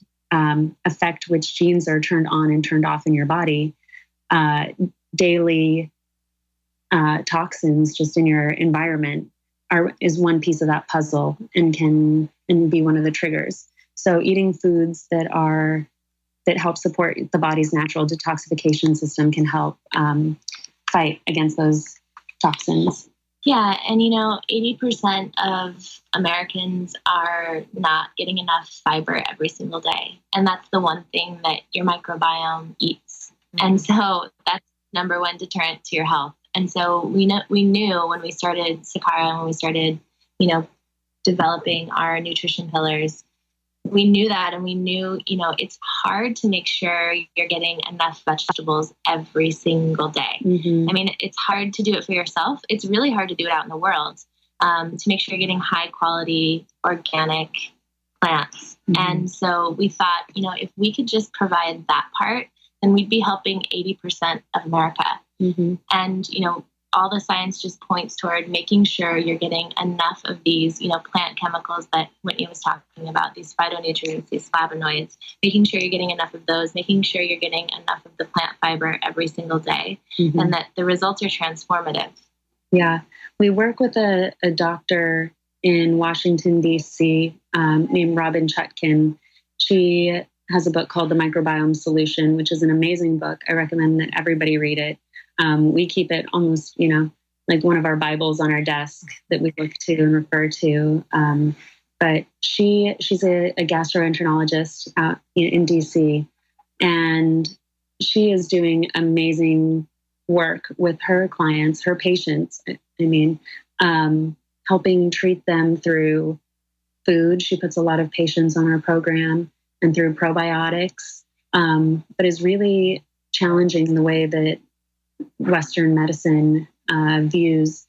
affect which genes are turned on and turned off in your body, daily toxins just in your environment is one piece of that puzzle and can be one of the triggers. So eating foods that help support the body's natural detoxification system can help fight against those toxins. Yeah, and 80% of Americans are not getting enough fiber every single day. And that's the one thing that your microbiome eats. And so that's number one deterrent to your health. And so we knew when we started Sakara, when we started, developing our nutrition pillars, we knew that, and we knew, it's hard to make sure you're getting enough vegetables every single day. I mean, it's hard to do it for yourself. It's really hard to do it out in the world, to make sure you're getting high quality organic plants. And so we thought, if we could just provide that part, then we'd be helping 80% of America. And, all the science just points toward making sure you're getting enough of these, plant chemicals that Whitney was talking about, these phytonutrients, these flavonoids, making sure you're getting enough of those, making sure you're getting enough of the plant fiber every single day, and that the results are transformative. Yeah. We work with a doctor in Washington, D.C., named Robin Chutkin. She has a book called The Microbiome Solution, which is an amazing book. I recommend that everybody read it. We keep it almost, like one of our Bibles on our desk that we look to and refer to. But she's a gastroenterologist out in DC, and she is doing amazing work with her clients, her patients. Helping treat them through food. She puts a lot of patients on her program and through probiotics, but is really challenging the way that Western medicine views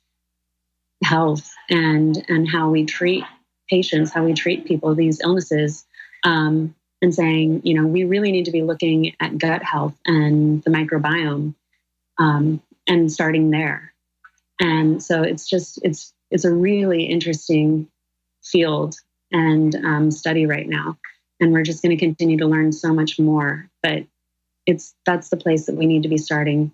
health and how we treat patients, how we treat people, these illnesses, and saying, we really need to be looking at gut health and the microbiome, and starting there. And so it's a really interesting field and study right now. And we're just going to continue to learn so much more. But that's the place that we need to be starting,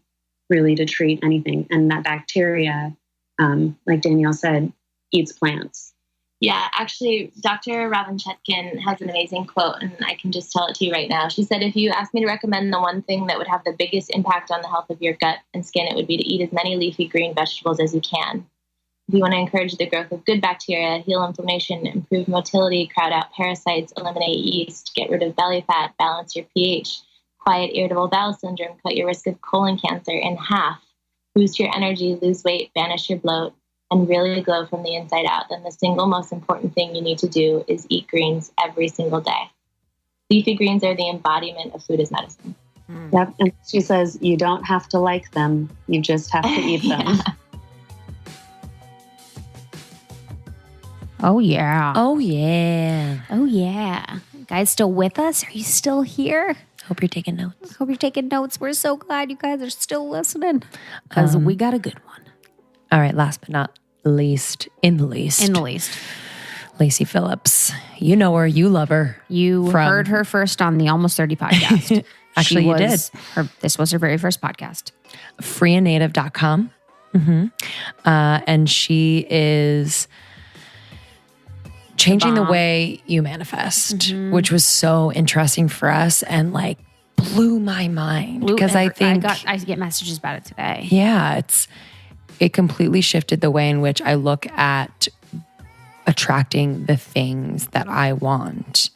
really, to treat anything. And that bacteria, like Danielle said, eats plants. Yeah, actually, Dr. Robin Chetkin has an amazing quote, and I can just tell it to you right now. She said, if you asked me to recommend the one thing that would have the biggest impact on the health of your gut and skin, it would be to eat as many leafy green vegetables as you can. If you want to encourage the growth of good bacteria, heal inflammation, improve motility, crowd out parasites, eliminate yeast, get rid of belly fat, balance your pH, quiet irritable bowel syndrome, cut your risk of colon cancer in half, boost your energy, lose weight, banish your bloat, and really glow from the inside out, then the single most important thing you need to do is eat greens every single day. Leafy greens are the embodiment of food as medicine. Yep. And she says, you don't have to like them. You just have to eat them. Yeah. Oh, yeah. Oh, yeah. Oh, yeah. Guys still with us? Are you still here? Hope you're taking notes. Hope you're taking notes. We're so glad you guys are still listening because we got a good one. All right, last but not least, in the least, Lacey Phillips. You know her, you love her. You heard her first on the Almost 30 podcast. Actually, you did. This was her very first podcast. freeandnative.com. And she is changing the way you manifest, which was so interesting for us and like blew my mind because I get messages about it today. Yeah, it completely shifted the way in which I look at attracting the things that I want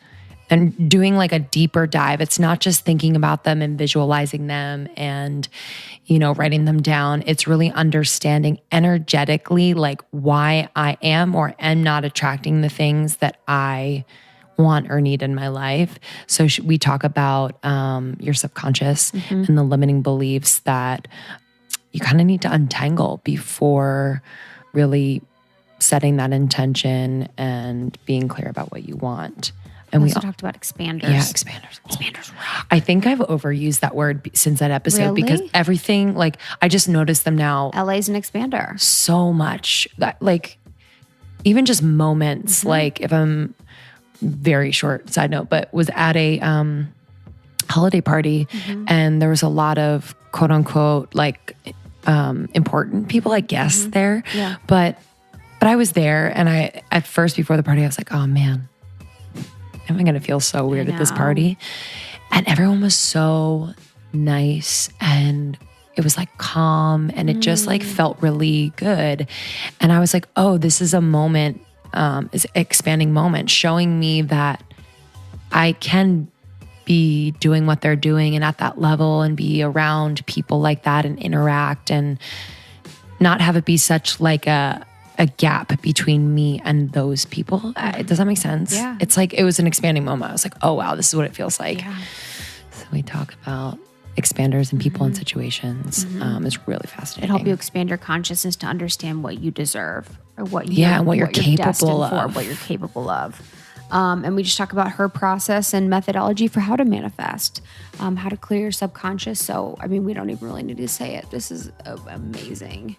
and doing like a deeper dive. It's not just thinking about them and visualizing them and, writing them down. It's really understanding energetically like why I am or am not attracting the things that I want or need in my life. So we talk about your subconscious and the limiting beliefs that you kind of need to untangle before really setting that intention and being clear about what you want. And we also talked about expanders. Yeah, expanders. Expanders rock. I think I've overused that word since that episode because everything, like, I just noticed them now. LA's an expander. So much. That, like, even just moments, like if I'm, very short side note, but was at a holiday party and there was a lot of quote unquote, like, important people, I guess, there. Yeah. But I was there and at first before the party, I was like, oh man, am I going to feel so weird at this party? And everyone was so nice and it was like calm and it just like felt really good. And I was like, oh, this is a moment, is an expanding moment showing me that I can be doing what they're doing and at that level and be around people like that and interact and not have it be such like a gap between me and those people. Does that make sense? Yeah. It's like, it was an expanding moment. I was like, oh wow, this is what it feels like. Yeah. So we talk about expanders and people and situations. It's really fascinating. It helps you expand your consciousness to understand what you deserve or what you what you're capable of. What you're capable of. And we just talk about her process and methodology for how to manifest, how to clear your subconscious. So, I mean, we don't even really need to say it. This is an amazing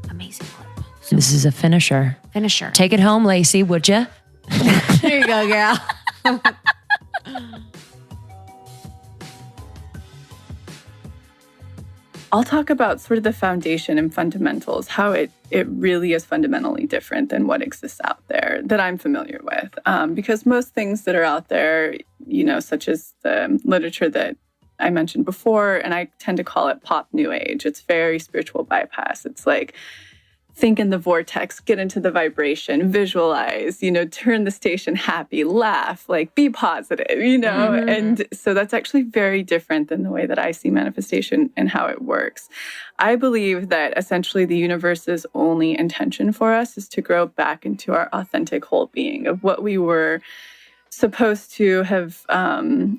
clip. So this is a finisher. Take it home, Lacey, would you? There you go, girl. I'll talk about sort of the foundation and fundamentals, how it really is fundamentally different than what exists out there that I'm familiar with. Because most things that are out there, such as the literature that I mentioned before, and I tend to call it pop new age, it's very spiritual bypass. It's like think in the vortex, get into the vibration, visualize, turn the station happy, laugh, like be positive, Mm-hmm. And so that's actually very different than the way that I see manifestation and how it works. I believe that essentially the universe's only intention for us is to grow back into our authentic whole being of what we were supposed to have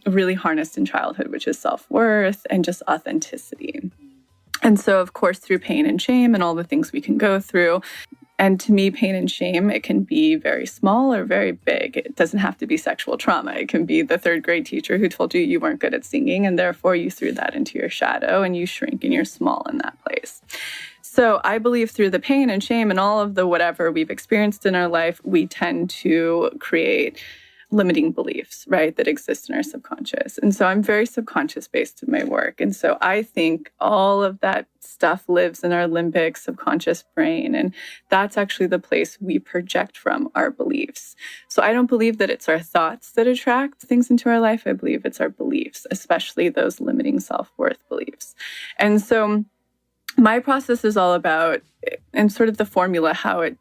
really harnessed in childhood, which is self-worth and just authenticity. And so, of course, through pain and shame and all the things we can go through. And to me, pain and shame, it can be very small or very big. It doesn't have to be sexual trauma. It can be the third grade teacher who told you weren't good at singing, and therefore you threw that into your shadow and you shrink and you're small in that place. So I believe through the pain and shame and all of the whatever we've experienced in our life, we tend to create limiting beliefs, right, that exist in our subconscious. And so I'm very subconscious based in my work. And so I think all of that stuff lives in our limbic subconscious brain. And that's actually the place we project from our beliefs. So I don't believe that it's our thoughts that attract things into our life. I believe it's our beliefs, especially those limiting self-worth beliefs. And so my process is all about, and sort of the formula, how it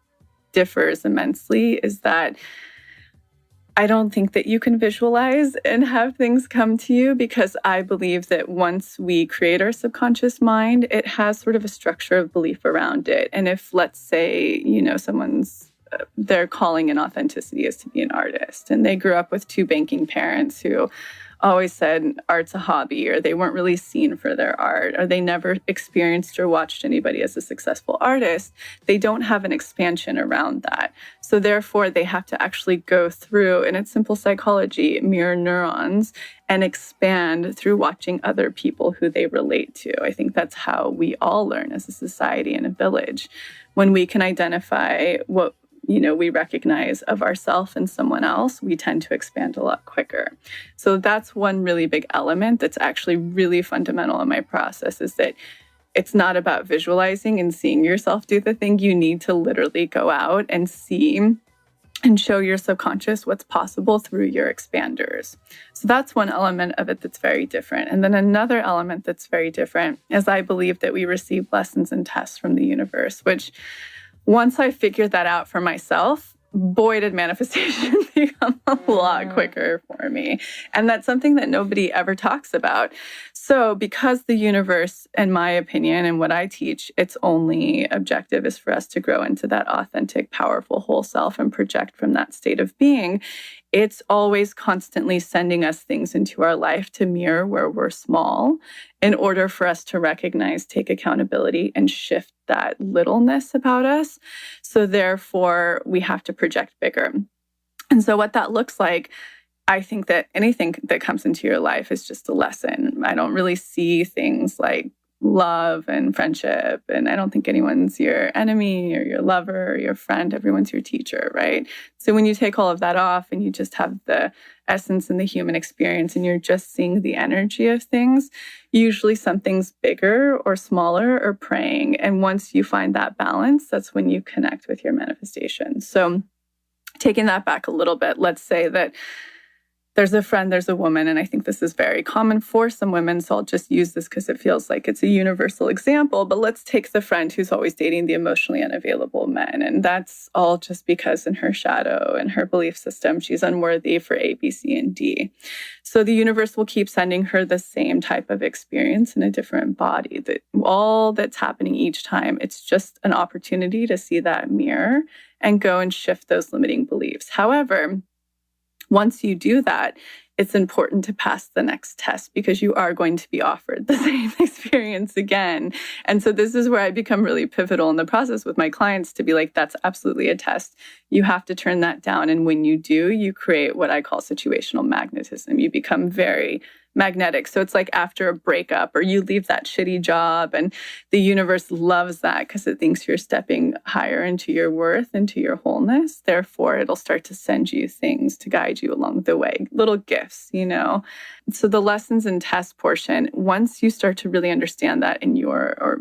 differs immensely, is that I don't think that you can visualize and have things come to you, because I believe that once we create our subconscious mind, it has sort of a structure of belief around it. And if, let's say, their calling and authenticity is to be an artist, and they grew up with two banking parents who always said art's a hobby, or they weren't really seen for their art, or they never experienced or watched anybody as a successful artist, they don't have an expansion around that. So therefore, they have to actually go through, and it's simple psychology, mirror neurons, and expand through watching other people who they relate to. I think that's how we all learn as a society and a village. When we can identify what we recognize of ourselves and someone else, we tend to expand a lot quicker. So that's one really big element that's actually really fundamental in my process, is that it's not about visualizing and seeing yourself do the thing. You need to literally go out and see and show your subconscious what's possible through your expanders. So that's one element of it that's very different. And then another element that's very different is I believe that we receive lessons and tests from the universe, which once I figured that out for myself, boy, did manifestation become a lot quicker for me. And that's something that nobody ever talks about. So because the universe, in my opinion, and what I teach, its only objective is for us to grow into that authentic, powerful whole self and project from that state of being, it's always constantly sending us things into our life to mirror where we're small in order for us to recognize, take accountability, and shift that littleness about us. So therefore, we have to project bigger. And so what that looks like, I think that anything that comes into your life is just a lesson. I don't really see things like love and friendship, and I don't think anyone's your enemy or your lover or your friend. Everyone's your teacher, right? So when you take all of that off and you just have the essence and the human experience and you're just seeing the energy of things, usually something's bigger or smaller or praying. And once you find that balance, that's when you connect with your manifestation. So taking that back a little bit, let's say that there's a friend, there's a woman, and I think this is very common for some women, so I'll just use this because it feels like it's a universal example, but let's take the friend who's always dating the emotionally unavailable men, and that's all just because in her shadow and her belief system, she's unworthy for A, B, C, and D. So the universe will keep sending her the same type of experience in a different body. That all that's happening each time, it's just an opportunity to see that mirror and go and shift those limiting beliefs. However, once you do that, it's important to pass the next test because you are going to be offered the same experience again. And so this is where I become really pivotal in the process with my clients to be like, that's absolutely a test. You have to turn that down. And when you do, you create what I call situational magnetism. You become very magnetic. So it's like after a breakup or you leave that shitty job, and the universe loves that because it thinks you're stepping higher into your worth, into your wholeness. Therefore, it'll start to send you things to guide you along the way, little gifts, So the lessons and test portion, once you start to really understand that in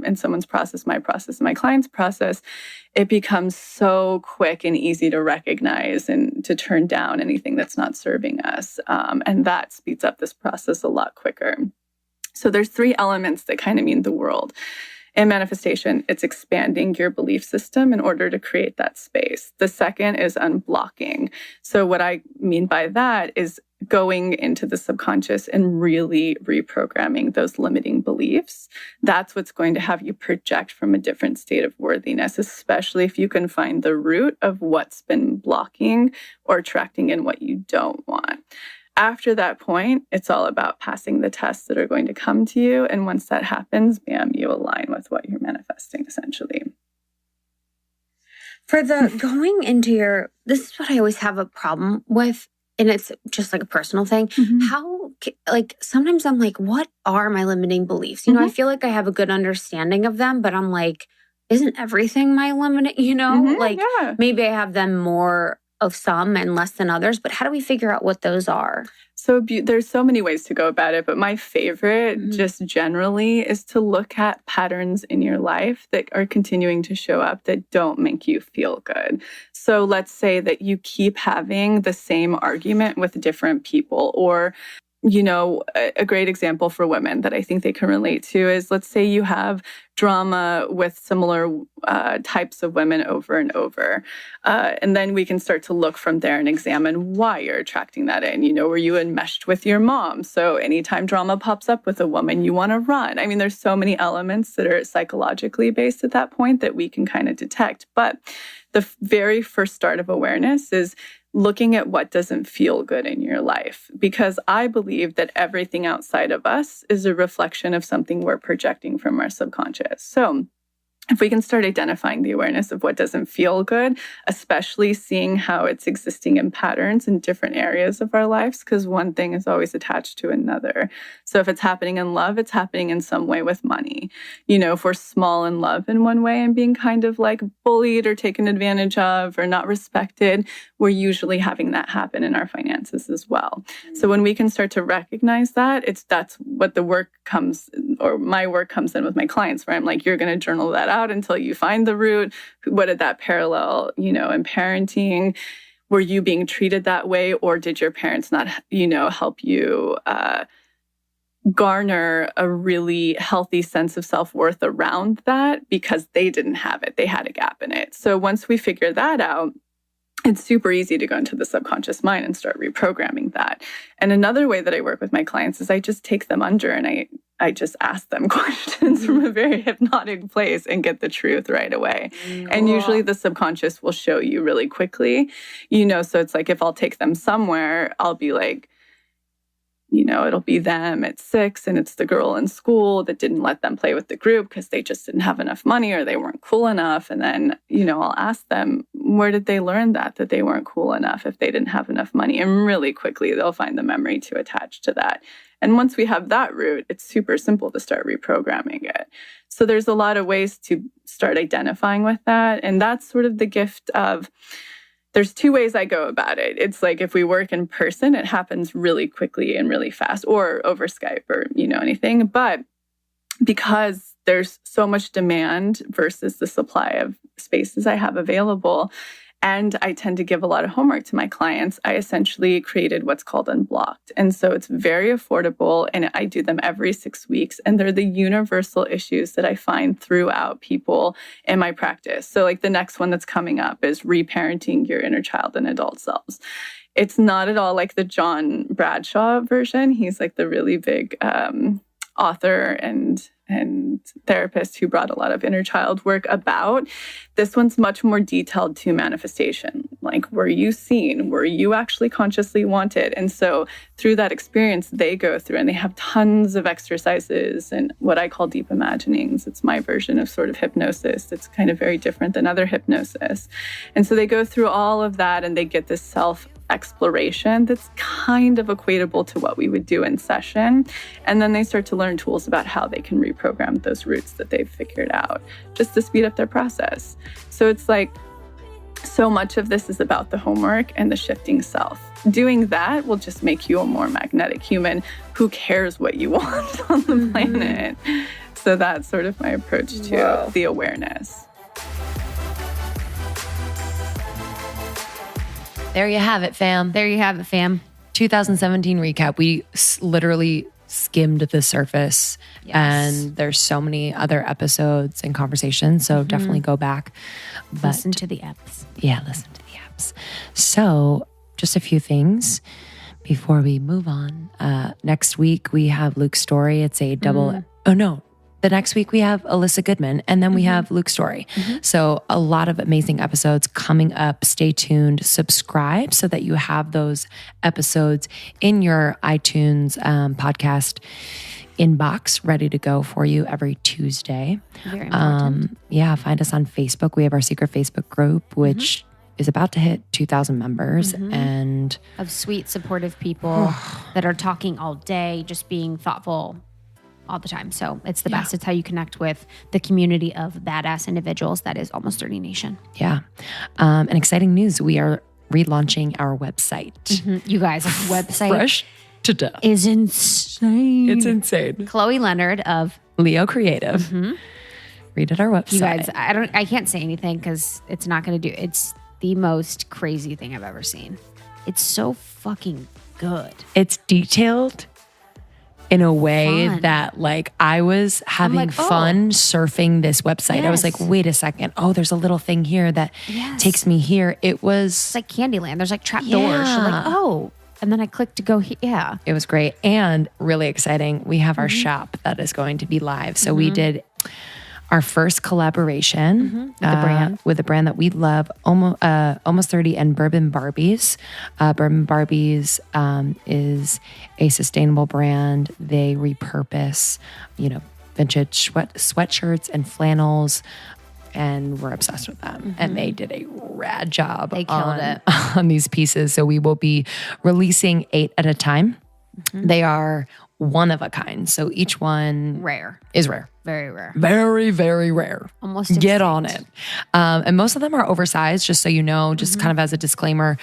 in someone's process, my client's process, it becomes so quick and easy to recognize and to turn down anything that's not serving us. And that speeds up this process a lot quicker. So there's 3 elements that kind of mean the world. In manifestation, it's expanding your belief system in order to create that space. The second is unblocking. So what I mean by that is going into the subconscious and really reprogramming those limiting beliefs. That's what's going to have you project from a different state of worthiness, especially if you can find the root of what's been blocking or attracting in what you don't want. After that point, it's all about passing the tests that are going to come to you. And once that happens, bam, you align with what you're manifesting, essentially. For the going into this is what I always have a problem with. And it's just like a personal thing. How, like, sometimes I'm like, what are my limiting beliefs? You know, I feel like I have a good understanding of them, but I'm like, isn't everything my limiting, maybe I have them more of some and less than others, but how do we figure out what those are? So there's so many ways to go about it, but my favorite just generally is to look at patterns in your life that are continuing to show up that don't make you feel good. So let's say that you keep having the same argument with different people, or a great example for women that I think they can relate to is, let's say you have drama with similar types of women over and over. And then we can start to look from there and examine why you're attracting that in. Were you enmeshed with your mom? So anytime drama pops up with a woman, you want to run. I mean, there's so many elements that are psychologically based at that point that we can kind of detect. But the very first start of awareness is looking at what doesn't feel good in your life, because I believe that everything outside of us is a reflection of something we're projecting from our subconscious. So if we can start identifying the awareness of what doesn't feel good, especially seeing how it's existing in patterns in different areas of our lives, because one thing is always attached to another. So if it's happening in love, it's happening in some way with money. If we're small in love in one way and being kind of like bullied or taken advantage of or not respected, we're usually having that happen in our finances as well. So when we can start to recognize that, that's what the work comes, or my work comes in with my clients, where I'm like, you're going to journal that out until you find the root. What did that parallel, in parenting? Were you being treated that way, or did your parents not, help you garner a really healthy sense of self-worth around that because they didn't have it? They had a gap in it. So once we figure that out, it's super easy to go into the subconscious mind and start reprogramming that. And another way that I work with my clients is I just take them under and I just ask them questions from a very hypnotic place and get the truth right away. And usually the subconscious will show you really quickly, so it's like if I'll take them somewhere, I'll be like, it'll be them at 6 and it's the girl in school that didn't let them play with the group because they just didn't have enough money or they weren't cool enough. And then, I'll ask them, where did they learn that they weren't cool enough if they didn't have enough money? And really quickly, they'll find the memory to attach to that. And once we have that root, it's super simple to start reprogramming it. So there's a lot of ways to start identifying with that. And that's sort of the gift of, there's 2 ways I go about it. It's like if we work in person, it happens really quickly and really fast, or over Skype or, anything. But because there's so much demand versus the supply of spaces I have available, and I tend to give a lot of homework to my clients, I essentially created what's called Unblocked. And so it's very affordable, and I do them every 6 weeks. And they're the universal issues that I find throughout people in my practice. So like the next one that's coming up is reparenting your inner child and adult selves. It's not at all like the John Bradshaw version. He's like the really big author and therapist who brought a lot of inner child work about. This one's much more detailed to manifestation. Like, were you seen? Were you actually consciously wanted? And so through that experience, they go through and they have tons of exercises and what I call deep imaginings. It's my version of sort of hypnosis. It's kind of very different than other hypnosis. And so they go through all of that and they get this self-exploration that's kind of equatable to what we would do in session. And then they start to learn tools about how they can reprogram those roots that they've figured out just to speed up their process. So it's like, so much of this is about the homework and the shifting self. Doing that will just make you a more magnetic human who cares what you want on the planet. So that's sort of my approach to the awareness. There you have it, fam. 2017 recap. We literally skimmed the surface. Yes. And there's so many other episodes and conversations. So definitely go back. But Listen to the apps. yeah, listen to the apps. So just a few things before we move on. Next week we have Luke's story. It's a double. Oh no. The next week we have Alyssa Goodman, and then we have Luke's story. So a lot of amazing episodes coming up. Stay tuned, subscribe so that you have those episodes in your iTunes podcast inbox ready to go for you every Tuesday. Very important. Yeah, find us on Facebook. We have our secret Facebook group, which is about to hit 2,000 members, and Of sweet, supportive people that are talking all day, just being thoughtful all the time. So it's the best. It's how you connect with the community of badass individuals that is Almost 30 Nation. yeah. And exciting news, we are relaunching our website. You guys, website Fresh to death. is insane. It's insane. Chloe Leonard of Leo Creative. Read at our website. You guys, I can't say anything because it's not going to do. It's the most crazy thing I've ever seen. It's so fucking good. It's detailed in a way Fun. that like I was having like, oh. fun surfing this website. I was like, Yes. wait a second. Oh, there's a little thing here that takes me here. It was It's like Candyland. There's like trap doors. You're like, oh. And then I clicked to go here. Yeah. It was great and really exciting. We have our shop that is going to be live. So we did our first collaboration with a brand that we love, Almost 30 and Bourbon Barbies. Bourbon Barbies is a sustainable brand. They repurpose, vintage sweatshirts and flannels. And we're obsessed with them. And they did a rad job. They killed it. On these pieces. So we will be releasing 8 at a time. They are one of a kind. So each one Rare. is rare. Very rare. Very, very rare. Almost Get on it. And most of them are oversized, just so you know, just kind of as a disclaimer.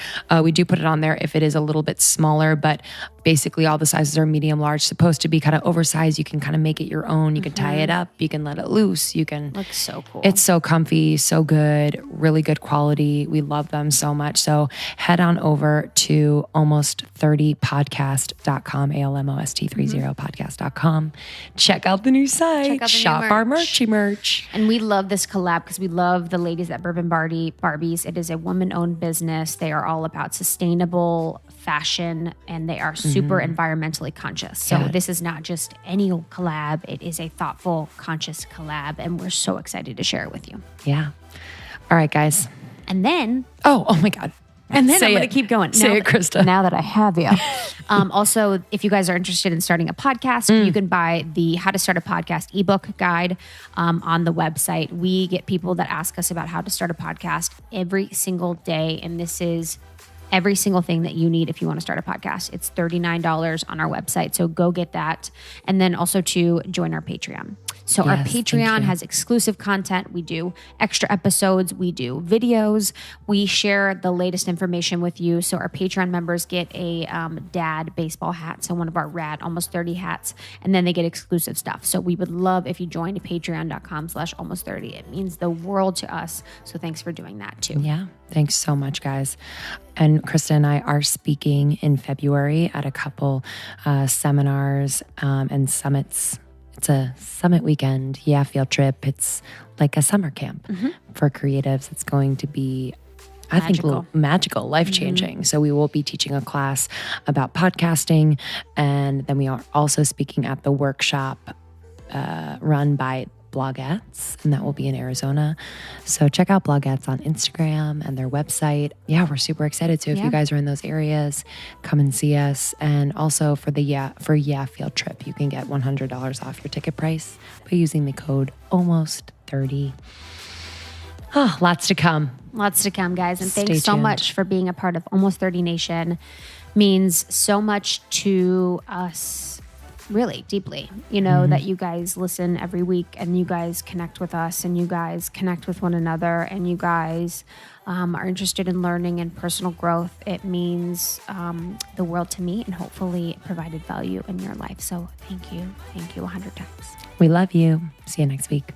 We do put it on there if it is a little bit smaller, but basically all the sizes are medium, large, supposed to be kind of oversized. You can kind of make it your own. You can tie it up. You can let it loose. You can. Looks so cool. It's so comfy, so good, really good quality. We love them so much. So head on over to almost30podcast.com, ALMOST30podcast.com. Check out the new site. Check out the new Shop our merch. And we love this collab because we love the ladies at Bourbon Barbies. It is a woman-owned business. They are all about sustainable fashion and they are super environmentally conscious. So this is not just any old collab. It is a thoughtful, conscious collab. And we're so excited to share it with you. Yeah. All right, guys. And then... Oh my God. And then Say I'm going it. to keep going. Say it, Krista. Now that I have you. Also, if you guys are interested in starting a podcast, you can buy the How to Start a Podcast ebook guide on the website. We get people that ask us about how to start a podcast every single day. And this is every single thing that you need if you want to start a podcast. It's $39 on our website. So go get that. And then also to join our Patreon. So our Patreon has exclusive content. We do extra episodes. We do videos. We share the latest information with you. So our Patreon members get a dad baseball hat. So one of our rad Almost 30 hats. And then they get exclusive stuff. So we would love if you joined patreon.com/almost30. It means the world to us. So thanks for doing that too. Yeah. Thanks so much, guys. And Krista and I are speaking in February at a couple seminars and summits. It's a summit weekend, field trip. It's like a summer camp for creatives. It's going to be, I think, magical, life-changing. So we will be teaching a class about podcasting. And then we are also speaking at the workshop run by Blogettes, and that will be in Arizona. So check out Blogettes on Instagram and their website. Yeah, we're super excited. So if you guys are in those areas, come and see us. And also for the field trip, you can get $100 off your ticket price by using the code almost30. Oh, lots to come. Lots to come, guys. And Stay thanks so tuned. much for being a part of Almost 30 Nation. Means so much to us. Really deeply, that you guys listen every week and you guys connect with us and you guys connect with one another and you guys are interested in learning and personal growth. It means the world to me and hopefully it provided value in your life. So thank you 100 times. We love you. See you next week.